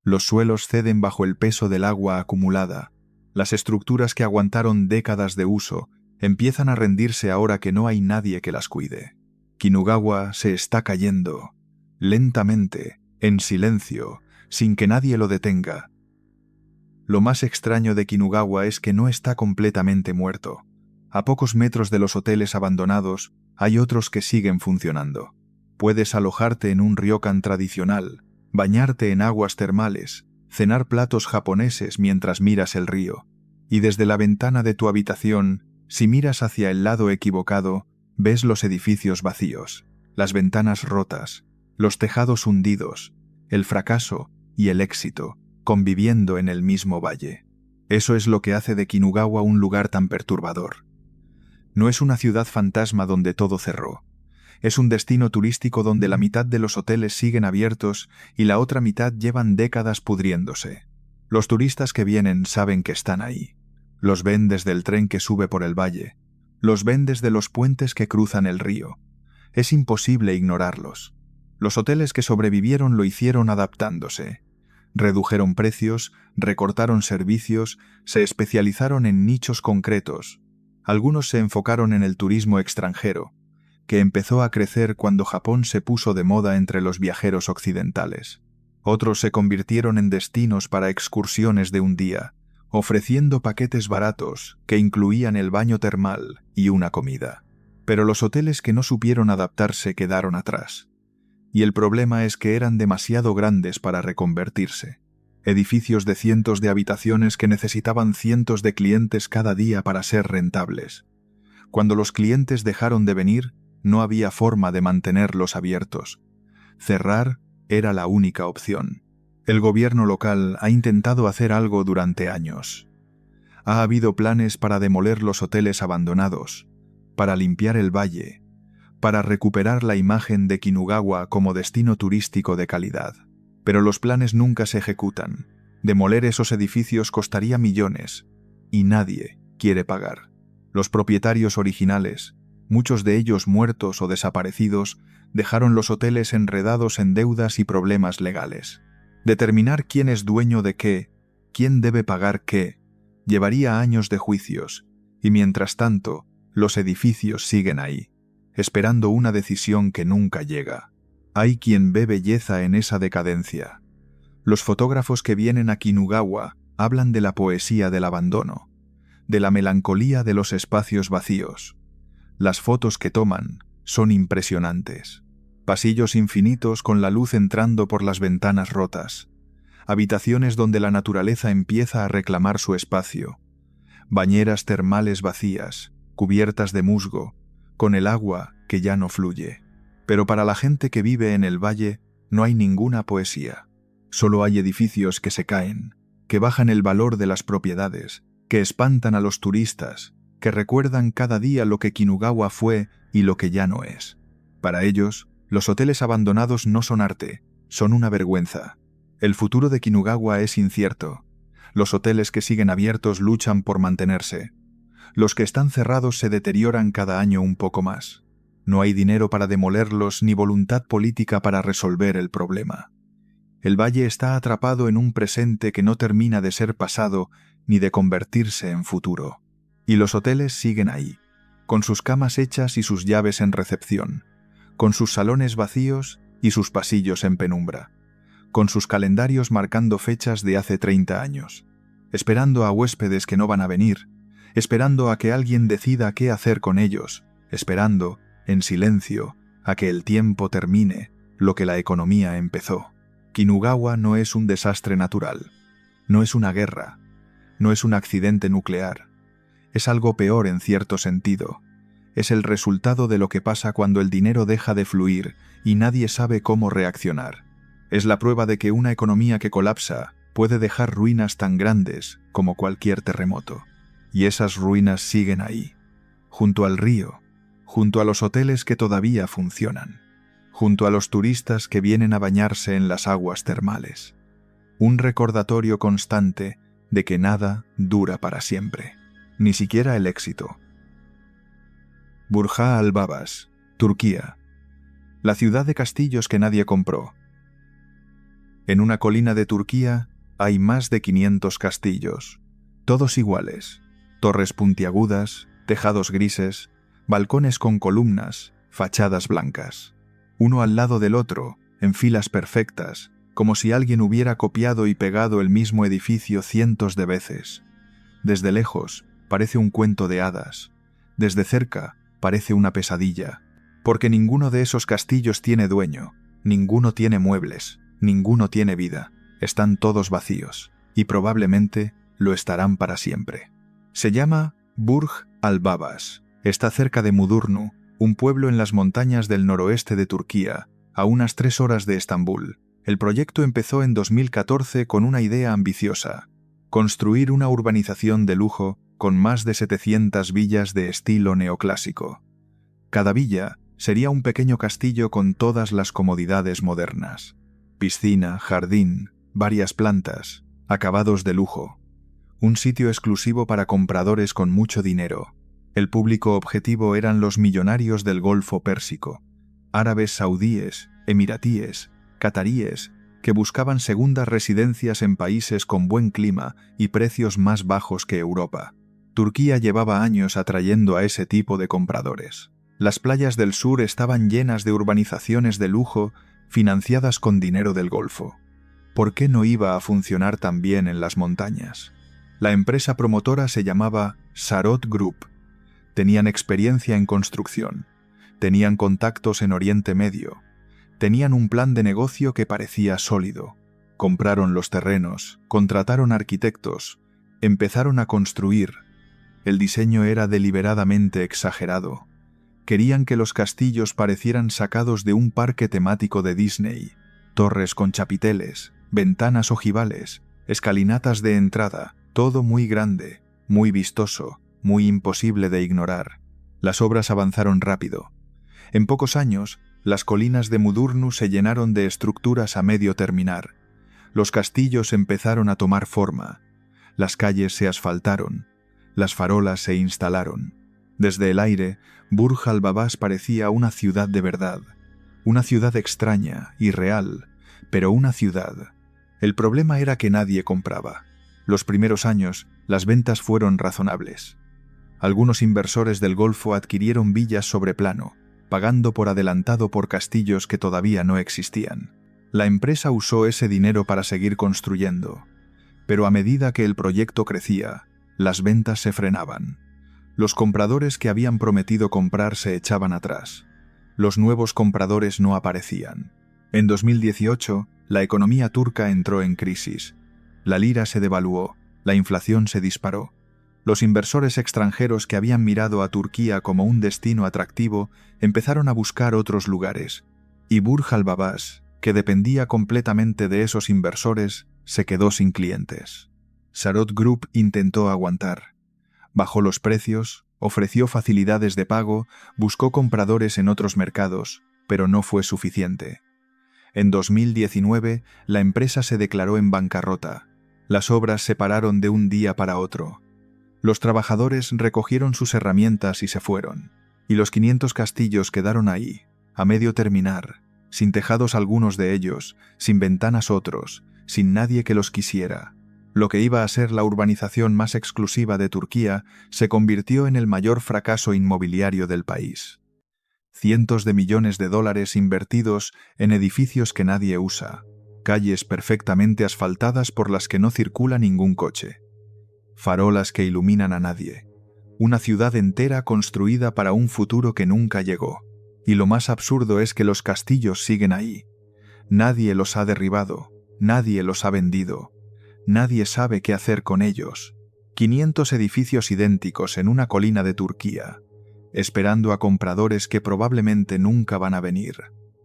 Los suelos ceden bajo el peso del agua acumulada. Las estructuras que aguantaron décadas de uso empiezan a rendirse ahora que no hay nadie que las cuide. Kinugawa se está cayendo, lentamente, en silencio, sin que nadie lo detenga. Lo más extraño de Kinugawa es que no está completamente muerto. A pocos metros de los hoteles abandonados hay otros que siguen funcionando. Puedes alojarte en un ryokan tradicional, bañarte en aguas termales, cenar platos japoneses mientras miras el río. Y desde la ventana de tu habitación, si miras hacia el lado equivocado, ves los edificios vacíos, las ventanas rotas, los tejados hundidos, el fracaso y el éxito, conviviendo en el mismo valle. Eso es lo que hace de Kinugawa un lugar tan perturbador. No es una ciudad fantasma donde todo cerró. Es un destino turístico donde la mitad de los hoteles siguen abiertos y la otra mitad llevan décadas pudriéndose. Los turistas que vienen saben que están ahí. Los ven desde el tren que sube por el valle. Los ven desde los puentes que cruzan el río. Es imposible ignorarlos. Los hoteles que sobrevivieron lo hicieron adaptándose. Redujeron precios, recortaron servicios, se especializaron en nichos concretos. Algunos se enfocaron en el turismo extranjero, que empezó a crecer cuando Japón se puso de moda entre los viajeros occidentales. Otros se convirtieron en destinos para excursiones de un día, ofreciendo paquetes baratos que incluían el baño termal y una comida. Pero los hoteles que no supieron adaptarse quedaron atrás. Y el problema es que eran demasiado grandes para reconvertirse. Edificios de cientos de habitaciones que necesitaban cientos de clientes cada día para ser rentables. Cuando los clientes dejaron de venir, no había forma de mantenerlos abiertos. Cerrar era la única opción. El gobierno local ha intentado hacer algo durante años. Ha habido planes para demoler los hoteles abandonados, para limpiar el valle, para recuperar la imagen de Kinugawa como destino turístico de calidad. Pero los planes nunca se ejecutan. Demoler esos edificios costaría millones, y nadie quiere pagar. Los propietarios originales, muchos de ellos muertos o desaparecidos, dejaron los hoteles enredados en deudas y problemas legales. Determinar quién es dueño de qué, quién debe pagar qué, llevaría años de juicios, y mientras tanto, los edificios siguen ahí, esperando una decisión que nunca llega. Hay quien ve belleza en esa decadencia. Los fotógrafos que vienen a Kinugawa hablan de la poesía del abandono, de la melancolía de los espacios vacíos. Las fotos que toman son impresionantes. Pasillos infinitos con la luz entrando por las ventanas rotas. Habitaciones donde la naturaleza empieza a reclamar su espacio. Bañeras termales vacías, cubiertas de musgo, con el agua que ya no fluye. Pero para la gente que vive en el valle no hay ninguna poesía. Solo hay edificios que se caen, que bajan el valor de las propiedades, que espantan a los turistas, que recuerdan cada día lo que Kinugawa fue y lo que ya no es. Para ellos, los hoteles abandonados no son arte, son una vergüenza. El futuro de Kinugawa es incierto. Los hoteles que siguen abiertos luchan por mantenerse. Los que están cerrados se deterioran cada año un poco más. No hay dinero para demolerlos ni voluntad política para resolver el problema. El valle está atrapado en un presente que no termina de ser pasado ni de convertirse en futuro. Y los hoteles siguen ahí, con sus camas hechas y sus llaves en recepción, con sus salones vacíos y sus pasillos en penumbra, con sus calendarios marcando fechas de hace 30 años, esperando a huéspedes que no van a venir, esperando a que alguien decida qué hacer con ellos, esperando, en silencio, a que el tiempo termine lo que la economía empezó. Kinugawa no es un desastre natural, no es una guerra, no es un accidente nuclear. Es algo peor en cierto sentido. Es el resultado de lo que pasa cuando el dinero deja de fluir y nadie sabe cómo reaccionar. Es la prueba de que una economía que colapsa puede dejar ruinas tan grandes como cualquier terremoto. Y esas ruinas siguen ahí, junto al río, junto a los hoteles que todavía funcionan, junto a los turistas que vienen a bañarse en las aguas termales. Un recordatorio constante de que nada dura para siempre, ni siquiera el éxito. Burj al-Babas, Turquía. La ciudad de castillos que nadie compró. En una colina de Turquía hay más de 500 castillos, todos iguales, torres puntiagudas, tejados grises, balcones con columnas, fachadas blancas, uno al lado del otro, en filas perfectas, como si alguien hubiera copiado y pegado el mismo edificio cientos de veces. Desde lejos parece un cuento de hadas, desde cerca parece una pesadilla, porque ninguno de esos castillos tiene dueño, ninguno tiene muebles, ninguno tiene vida, están todos vacíos, y probablemente lo estarán para siempre. Se llama Burj al-Babas, está cerca de Mudurnu, un pueblo en las montañas del noroeste de Turquía, a unas 3 horas de Estambul. El proyecto empezó en 2014 con una idea ambiciosa: construir una urbanización de lujo con más de 700 villas de estilo neoclásico. Cada villa sería un pequeño castillo con todas las comodidades modernas. Piscina, jardín, varias plantas, acabados de lujo. Un sitio exclusivo para compradores con mucho dinero. El público objetivo eran los millonarios del Golfo Pérsico, árabes saudíes, emiratíes, cataríes, que buscaban segundas residencias en países con buen clima y precios más bajos que Europa. Turquía llevaba años atrayendo a ese tipo de compradores. Las playas del sur estaban llenas de urbanizaciones de lujo financiadas con dinero del Golfo. ¿Por qué no iba a funcionar tan bien en las montañas? La empresa promotora se llamaba Sarot Group. Tenían experiencia en construcción, tenían contactos en Oriente Medio, tenían un plan de negocio que parecía sólido. Compraron los terrenos, contrataron arquitectos, empezaron a construir. El diseño era deliberadamente exagerado. Querían que los castillos parecieran sacados de un parque temático de Disney, torres con chapiteles, ventanas ojivales, escalinatas de entrada, todo muy grande, muy vistoso, muy imposible de ignorar. Las obras avanzaron rápido. En pocos años, las colinas de Mudurnu se llenaron de estructuras a medio terminar. Los castillos empezaron a tomar forma. Las calles se asfaltaron. Las farolas se instalaron. Desde el aire, Burj Al Babas parecía una ciudad de verdad. Una ciudad extraña, irreal, pero una ciudad. El problema era que nadie compraba. Los primeros años, las ventas fueron razonables. Algunos inversores del Golfo adquirieron villas sobre plano, pagando por adelantado por castillos que todavía no existían. La empresa usó ese dinero para seguir construyendo. Pero a medida que el proyecto crecía, las ventas se frenaban. Los compradores que habían prometido comprar se echaban atrás. Los nuevos compradores no aparecían. En 2018, la economía turca entró en crisis. La lira se devaluó, la inflación se disparó. Los inversores extranjeros que habían mirado a Turquía como un destino atractivo empezaron a buscar otros lugares. Y Burj Al Babas, que dependía completamente de esos inversores, se quedó sin clientes. Sarot Group intentó aguantar. Bajó los precios, ofreció facilidades de pago, buscó compradores en otros mercados, pero no fue suficiente. En 2019, la empresa se declaró en bancarrota. Las obras se pararon de un día para otro. Los trabajadores recogieron sus herramientas y se fueron. Y los 500 castillos quedaron ahí, a medio terminar, sin tejados algunos de ellos, sin ventanas otros, sin nadie que los quisiera. Lo que iba a ser la urbanización más exclusiva de Turquía se convirtió en el mayor fracaso inmobiliario del país. Cientos de millones de dólares invertidos en edificios que nadie usa, calles perfectamente asfaltadas por las que no circula ningún coche, farolas que iluminan a nadie, una ciudad entera construida para un futuro que nunca llegó. Y lo más absurdo es que los castillos siguen ahí. Nadie los ha derribado, nadie los ha vendido, nadie sabe qué hacer con ellos. 500 edificios idénticos en una colina de Turquía, esperando a compradores que probablemente nunca van a venir.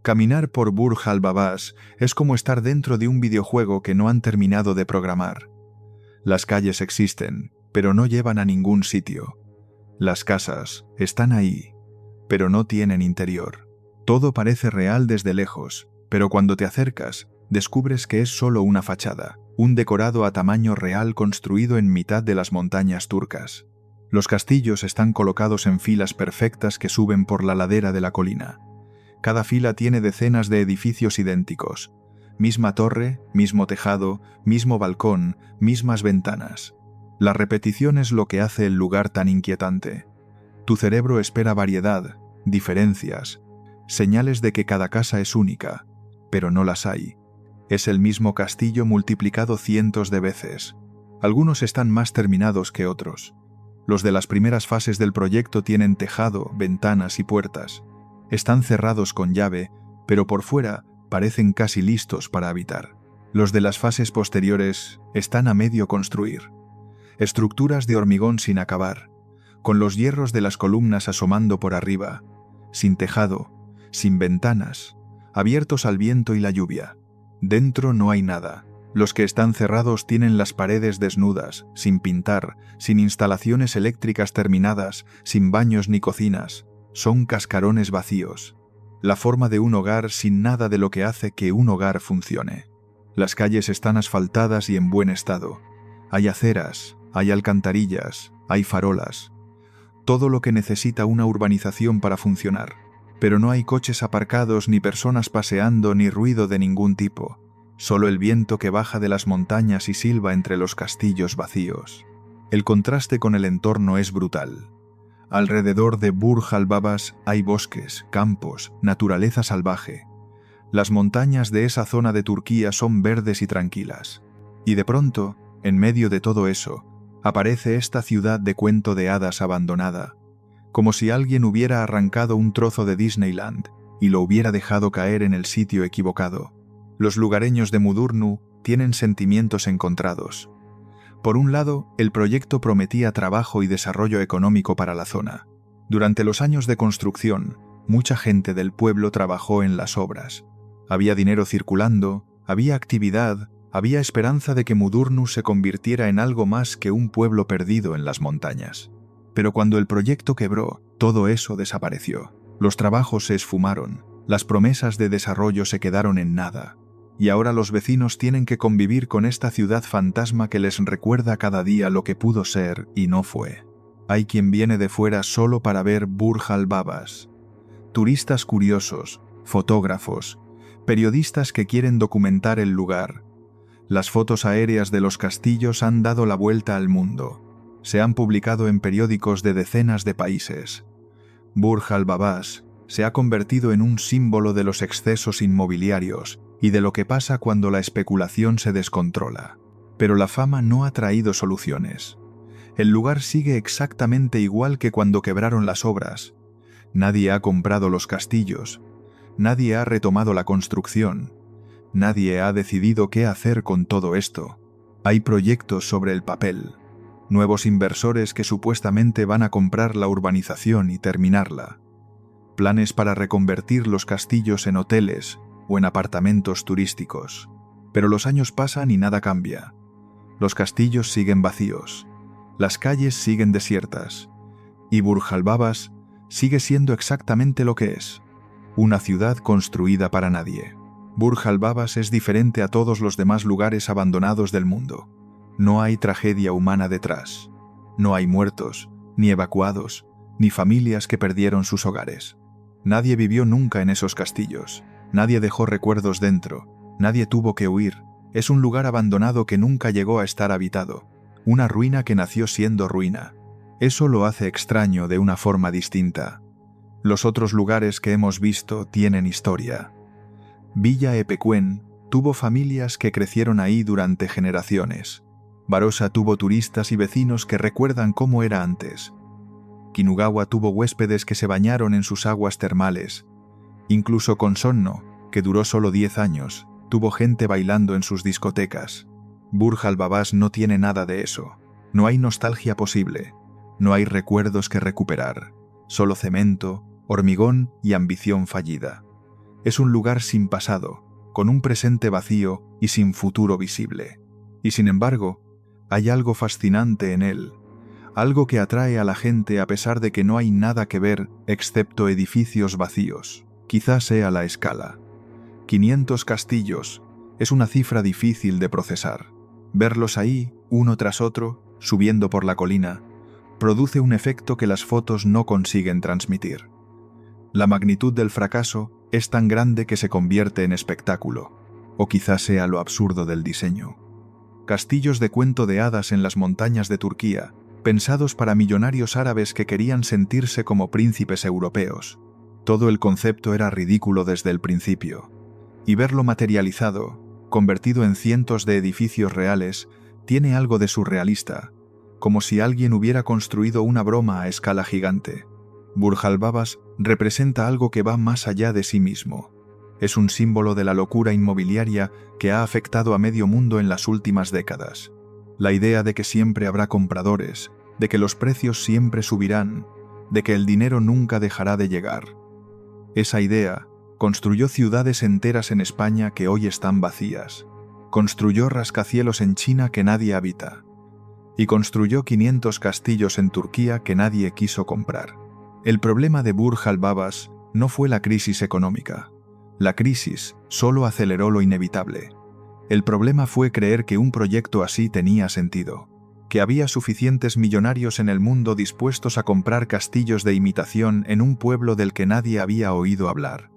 Caminar por Burj Al Babas es como estar dentro de un videojuego que no han terminado de programar. Las calles existen, pero no llevan a ningún sitio. Las casas están ahí, pero no tienen interior. Todo parece real desde lejos, pero cuando te acercas, descubres que es solo una fachada, un decorado a tamaño real construido en mitad de las montañas turcas. Los castillos están colocados en filas perfectas que suben por la ladera de la colina. Cada fila tiene decenas de edificios idénticos. Misma torre, mismo tejado, mismo balcón, mismas ventanas. La repetición es lo que hace el lugar tan inquietante. Tu cerebro espera variedad, diferencias, señales de que cada casa es única, pero no las hay. Es el mismo castillo multiplicado cientos de veces. Algunos están más terminados que otros. Los de las primeras fases del proyecto tienen tejado, ventanas y puertas. Están cerrados con llave, pero por fuera parecen casi listos para habitar. Los de las fases posteriores están a medio construir. Estructuras de hormigón sin acabar, con los hierros de las columnas asomando por arriba, sin tejado, sin ventanas, abiertos al viento y la lluvia. Dentro no hay nada. Los que están cerrados tienen las paredes desnudas, sin pintar, sin instalaciones eléctricas terminadas, sin baños ni cocinas. Son cascarones vacíos. La forma de un hogar sin nada de lo que hace que un hogar funcione. Las calles están asfaltadas y en buen estado. Hay aceras, hay alcantarillas, hay farolas. Todo lo que necesita una urbanización para funcionar. Pero no hay coches aparcados, ni personas paseando, ni ruido de ningún tipo. Solo el viento que baja de las montañas y silba entre los castillos vacíos. El contraste con el entorno es brutal. Alrededor de Burj Al Babas hay bosques, campos, naturaleza salvaje. Las montañas de esa zona de Turquía son verdes y tranquilas. Y de pronto, en medio de todo eso, aparece esta ciudad de cuento de hadas abandonada, como si alguien hubiera arrancado un trozo de Disneyland y lo hubiera dejado caer en el sitio equivocado. Los lugareños de Mudurnu tienen sentimientos encontrados. Por un lado, el proyecto prometía trabajo y desarrollo económico para la zona. Durante los años de construcción, mucha gente del pueblo trabajó en las obras. Había dinero circulando, había actividad, había esperanza de que Mudurnu se convirtiera en algo más que un pueblo perdido en las montañas. Pero cuando el proyecto quebró, todo eso desapareció. Los trabajos se esfumaron, las promesas de desarrollo se quedaron en nada. y ahora los vecinos tienen que convivir con esta ciudad fantasma que les recuerda cada día lo que pudo ser y no fue. Hay quien viene de fuera solo para ver Burj al-Babas. Turistas curiosos, fotógrafos, periodistas que quieren documentar el lugar. Las fotos aéreas de los castillos han dado la vuelta al mundo. Se han publicado en periódicos de decenas de países. Burj al-Babas se ha convertido en un símbolo de los excesos inmobiliarios y de lo que pasa cuando la especulación se descontrola. Pero la fama no ha traído soluciones. El lugar sigue exactamente igual que cuando quebraron las obras. Nadie ha comprado los castillos. Nadie ha retomado la construcción. Nadie ha decidido qué hacer con todo esto. Hay proyectos sobre el papel. Nuevos inversores que supuestamente van a comprar la urbanización y terminarla. Planes para reconvertir los castillos en hoteles o en apartamentos turísticos. Pero los años pasan y nada cambia. Los castillos siguen vacíos. Las calles siguen desiertas. Y Burj al-Babas sigue siendo exactamente lo que es. Una ciudad construida para nadie. Burj al-Babas es diferente a todos los demás lugares abandonados del mundo. No hay tragedia humana detrás. No hay muertos, ni evacuados, ni familias que perdieron sus hogares. Nadie vivió nunca en esos castillos. Nadie dejó recuerdos dentro. Nadie tuvo que huir. Es un lugar abandonado que nunca llegó a estar habitado. Una ruina que nació siendo ruina. Eso lo hace extraño de una forma distinta. Los otros lugares que hemos visto tienen historia. Villa Epecuén tuvo familias que crecieron ahí durante generaciones. Barossa tuvo turistas y vecinos que recuerdan cómo era antes. Kinugawa tuvo huéspedes que se bañaron en sus aguas termales. Incluso Consonno, que duró solo 10 años, tuvo gente bailando en sus discotecas. Burj al-Babas no tiene nada de eso. No hay nostalgia posible. No hay recuerdos que recuperar. Solo cemento, hormigón y ambición fallida. Es un lugar sin pasado, con un presente vacío y sin futuro visible. Y sin embargo, hay algo fascinante en él. Algo que atrae a la gente a pesar de que no hay nada que ver excepto edificios vacíos. Quizás sea la escala. 500 castillos es una cifra difícil de procesar. Verlos ahí, uno tras otro, subiendo por la colina, produce un efecto que las fotos no consiguen transmitir. La magnitud del fracaso es tan grande que se convierte en espectáculo, o quizás sea lo absurdo del diseño. Castillos de cuento de hadas en las montañas de Turquía, pensados para millonarios árabes que querían sentirse como príncipes europeos. Todo el concepto era ridículo desde el principio. Y verlo materializado, convertido en cientos de edificios reales, tiene algo de surrealista, como si alguien hubiera construido una broma a escala gigante. Burj al-Babas representa algo que va más allá de sí mismo. Es un símbolo de la locura inmobiliaria que ha afectado a medio mundo en las últimas décadas. La idea de que siempre habrá compradores, de que los precios siempre subirán, de que el dinero nunca dejará de llegar. Esa idea construyó ciudades enteras en España que hoy están vacías. Construyó rascacielos en China que nadie habita. Y construyó 500 castillos en Turquía que nadie quiso comprar. El problema de Burj al-Babas no fue la crisis económica. La crisis solo aceleró lo inevitable. El problema fue creer que un proyecto así tenía sentido, que había suficientes millonarios en el mundo dispuestos a comprar castillos de imitación en un pueblo del que nadie había oído hablar,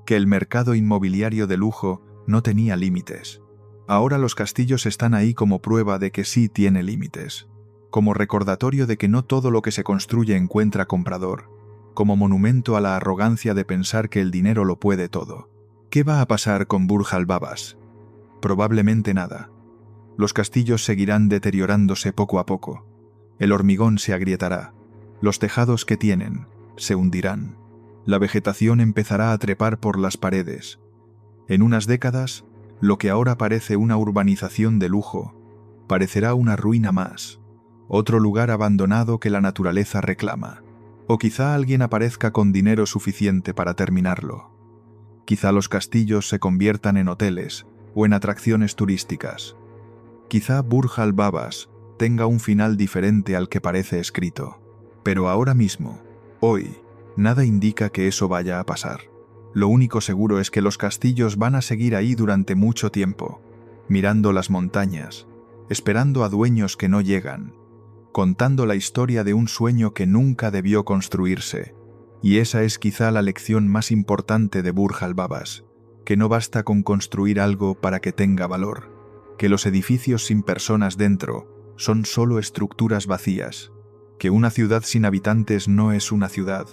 que el mercado inmobiliario de lujo no tenía límites. Ahora los castillos están ahí como prueba de que sí tiene límites, como recordatorio de que no todo lo que se construye encuentra comprador, como monumento a la arrogancia de pensar que el dinero lo puede todo. ¿Qué va a pasar con Burj al-Babas? Probablemente nada. Los castillos seguirán deteriorándose poco a poco. El hormigón se agrietará. Los tejados que tienen se hundirán. La vegetación empezará a trepar por las paredes. En unas décadas, lo que ahora parece una urbanización de lujo, parecerá una ruina más, otro lugar abandonado que la naturaleza reclama. O quizá alguien aparezca con dinero suficiente para terminarlo. Quizá los castillos se conviertan en hoteles o en atracciones turísticas. Quizá Burj al-Babas tenga un final diferente al que parece escrito. Pero ahora mismo, hoy, nada indica que eso vaya a pasar. Lo único seguro es que los castillos van a seguir ahí durante mucho tiempo, mirando las montañas, esperando a dueños que no llegan, contando la historia de un sueño que nunca debió construirse. Y esa es quizá la lección más importante de Burj al-Babas, que no basta con construir algo para que tenga valor, que los edificios sin personas dentro son solo estructuras vacías, que una ciudad sin habitantes no es una ciudad,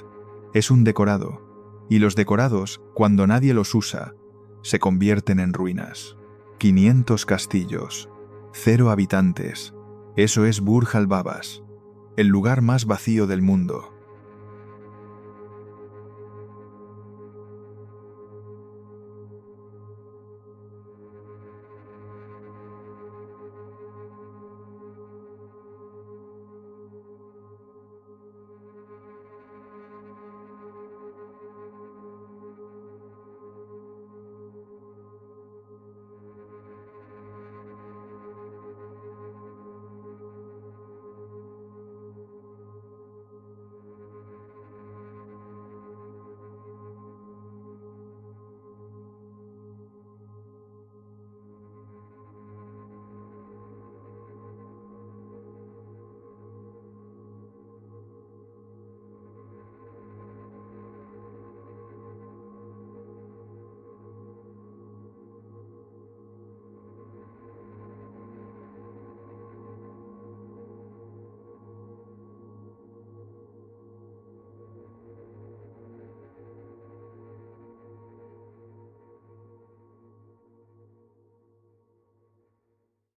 es un decorado, y los decorados, cuando nadie los usa, se convierten en ruinas. 500 castillos, 0 habitantes, eso es Burj al-Babas, el lugar más vacío del mundo.